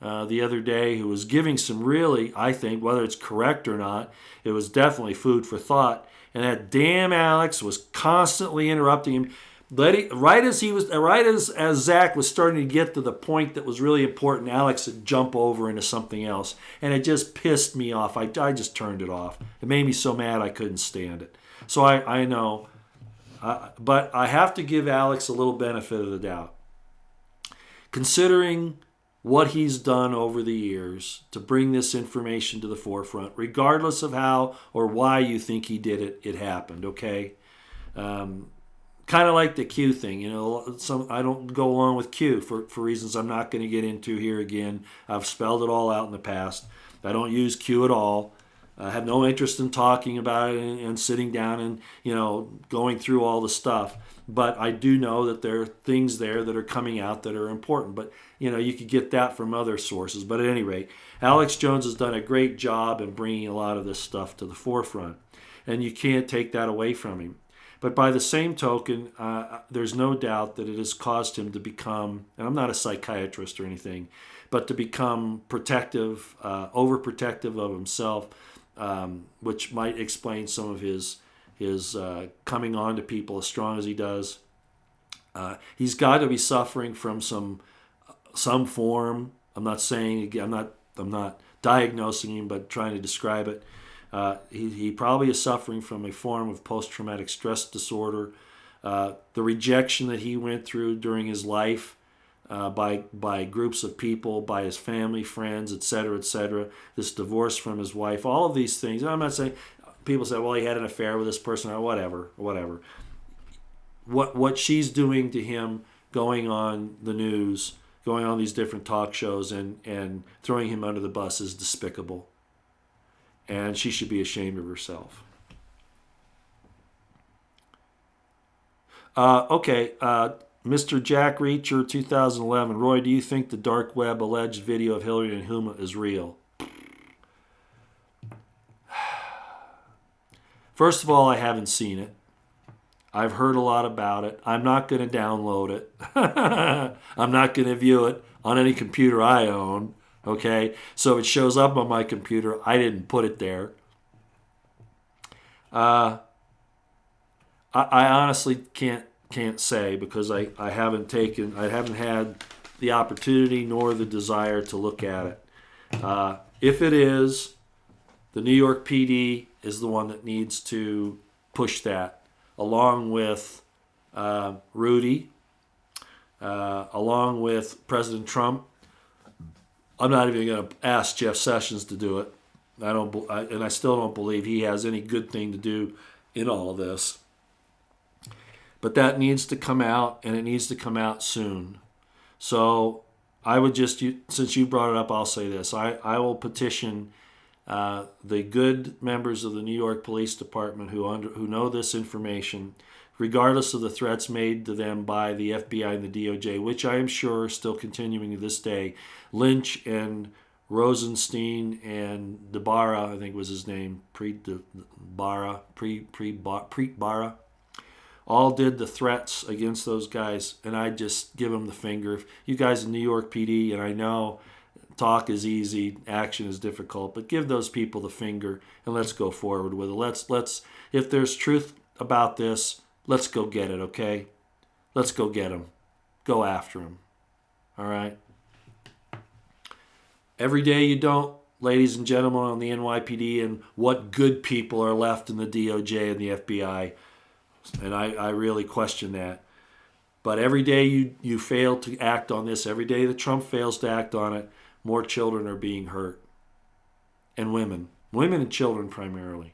the other day, who was giving some really, I think, whether it's correct or not, it was definitely food for thought. And that damn Alex was constantly interrupting him. Right as Zach was starting to get to the point that was really important, Alex would jump over into something else, and it just pissed me off. I just turned it off. It made me so mad I couldn't stand it. So I know, but I have to give Alex a little benefit of the doubt, considering what he's done over the years to bring this information to the forefront, regardless of how or why you think he did it. It happened. Okay. Kind of like the Q thing, I don't go along with Q for reasons I'm not going to get into here again. I've spelled it all out in the past. I don't use Q at all. I have no interest in talking about it and sitting down and, going through all the stuff. But I do know that there are things there that are coming out that are important. But, you could get that from other sources. But at any rate, Alex Jones has done a great job in bringing a lot of this stuff to the forefront. And you can't take that away from him. But by the same token, there's no doubt that it has caused him to become, and I'm not a psychiatrist or anything, but to become protective, overprotective of himself, which might explain some of his coming on to people as strong as he does. He's got to be suffering from some form. I'm not saying again. I'm not diagnosing him, but trying to describe it. He probably is suffering from a form of post-traumatic stress disorder. The rejection that he went through during his life by groups of people, by his family, friends, etc., etc. This divorce from his wife, all of these things. And I'm not saying people say, well, he had an affair with this person or whatever. What she's doing to him, going on the news, going on these different talk shows, and throwing him under the bus is despicable. And she should be ashamed of herself. Mr. Jack Reacher, 2011. Roy, do you think the dark web alleged video of Hillary and Huma is real? First of all, I haven't seen it. I've heard a lot about it. I'm not going to download it. I'm not going to view it on any computer I own. Okay, so if it shows up on my computer, I didn't put it there. I honestly can't say because I haven't had the opportunity nor the desire to look at it. If it is, the New York PD is the one that needs to push that, along with Rudy, along with President Trump. I'm not even going to ask Jeff Sessions to do it. I still don't believe he has any good thing to do in all of this. But that needs to come out, and it needs to come out soon. So I would just, since you brought it up, I'll say this. I will petition the good members of the New York Police Department who know this information, regardless of the threats made to them by the FBI and the DOJ, which I am sure are still continuing to this day. Lynch and Rosenstein and DeBarra, I think was his name, Preet Bharara, all did the threats against those guys, and I just give them the finger. If you guys in New York PD, and I know talk is easy, action is difficult, but give those people the finger and let's go forward with it. Let's if there's truth about this, let's go get it, okay? Let's go get them. Go after them. All right? Every day you don't, ladies and gentlemen on the NYPD, and what good people are left in the DOJ and the FBI. And I really question that. But every day you fail to act on this, every day that Trump fails to act on it, more children are being hurt. And women. Women and children primarily.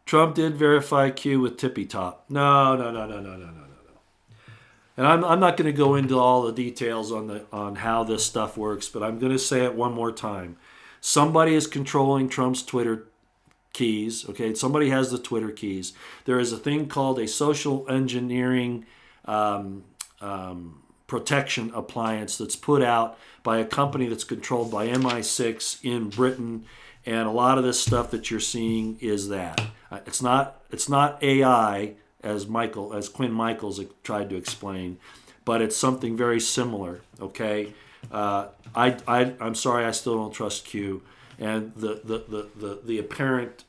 Trump did verify Q with Tippy Top. No, no, no, no, no, no, no, no, no. And I'm not going to go into all the details on how this stuff works, but I'm going to say it one more time. Somebody is controlling Trump's Twitter keys. Okay, somebody has the Twitter keys. There is a thing called a social engineering protection appliance that's put out by a company that's controlled by MI6 in Britain, and a lot of this stuff that you're seeing is that. It's not AI as Quinn Michaels tried to explain, but it's something very similar. Okay, I'm sorry, I still don't trust Q, and the apparent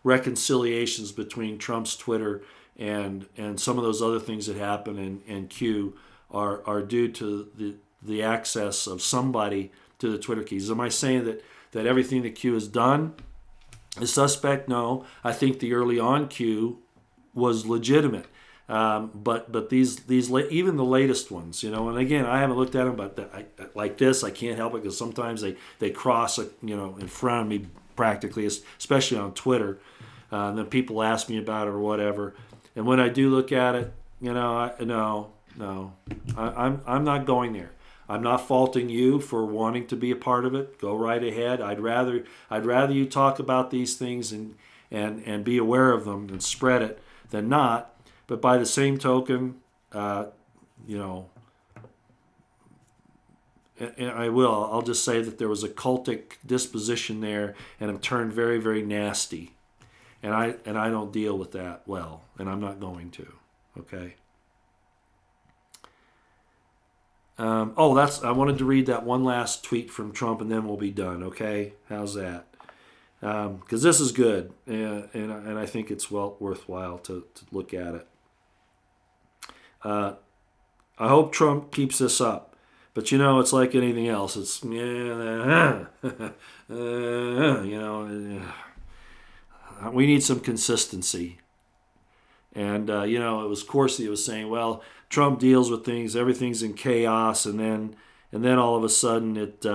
reconciliations between Trump's Twitter and some of those other things that happen in Q are due to the access of somebody to the Twitter keys. Am I saying that everything that Q has done is suspect? No. I think the early on Q was legitimate. But these even the latest ones, and again, I haven't looked at them, but like this, I can't help it because sometimes they cross, in front of me practically, especially on Twitter. And then people ask me about it or whatever, and when I do look at it, I'm not going there. I'm not faulting you for wanting to be a part of it. Go right ahead. I'd rather you talk about these things and be aware of them and spread it than not. But by the same token, and I'll just say that there was a cultic disposition there, and it turned very, very nasty. And I don't deal with that well, and I'm not going to. Okay. I wanted to read that one last tweet from Trump, and then we'll be done. Okay, how's that? Because this is good, and I think it's worthwhile to look at it. I hope Trump keeps this up, but it's like anything else. It's we need some consistency. And it was Corsi who was saying, well, Trump deals with things, everything's in chaos, and then all of a sudden it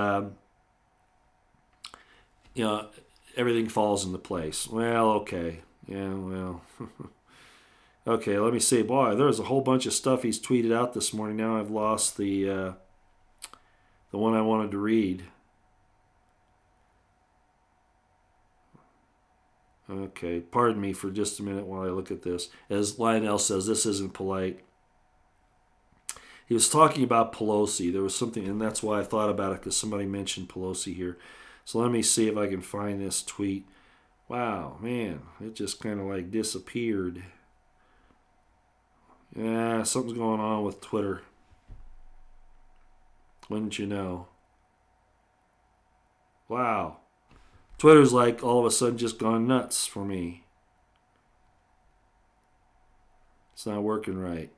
everything falls into place. Well, okay. Yeah, well. Okay, let me see. Boy, there's a whole bunch of stuff he's tweeted out this morning. Now I've lost the one I wanted to read. Okay, pardon me for just a minute while I look at this. As Lionel says, this isn't polite. He was talking about Pelosi. There was something, and that's why I thought about it, because somebody mentioned Pelosi here. So let me see if I can find this tweet. Wow, man, it just kind of like disappeared. Yeah, something's going on with Twitter. Wouldn't you know? Wow. Twitter's like all of a sudden just gone nuts for me. It's not working right.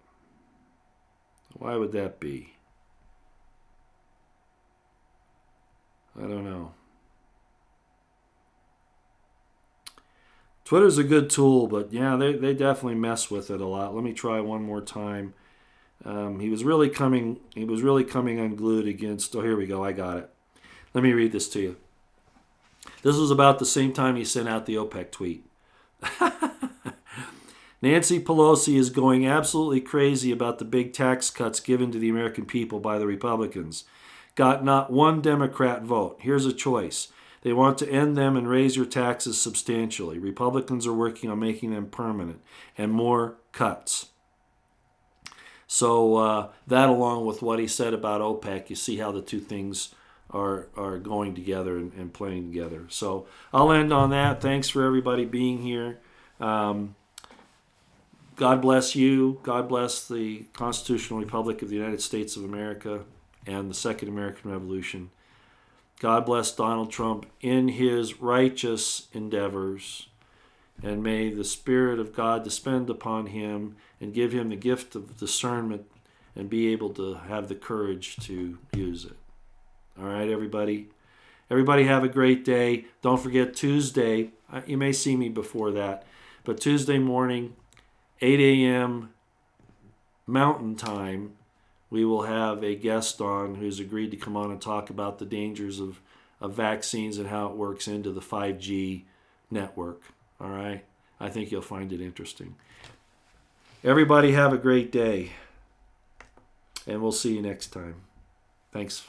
Why would that be? I don't know. Twitter's a good tool, but yeah, they definitely mess with it a lot. Let me try one more time. He was really coming unglued against. Oh, here we go. I got it. Let me read this to you. This was about the same time he sent out the OPEC tweet. Nancy Pelosi is going absolutely crazy about the big tax cuts given to the American people by the Republicans. Got not one Democrat vote. Here's a choice. They want to end them and raise your taxes substantially. Republicans are working on making them permanent and more cuts. So that, along with what he said about OPEC, you see how the two things are going together and playing together. So I'll end on that. Thanks for everybody being here. God bless you. God bless the Constitutional Republic of the United States of America and the Second American Revolution. God bless Donald Trump in his righteous endeavors, and may the Spirit of God descend upon him and give him the gift of discernment and be able to have the courage to use it. All right, everybody. Everybody have a great day. Don't forget Tuesday. You may see me before that, but Tuesday morning, 8 a.m. Mountain Time, we will have a guest on who's agreed to come on and talk about the dangers of vaccines and how it works into the 5G network. All right? I think you'll find it interesting. Everybody have a great day, and we'll see you next time. Thanks.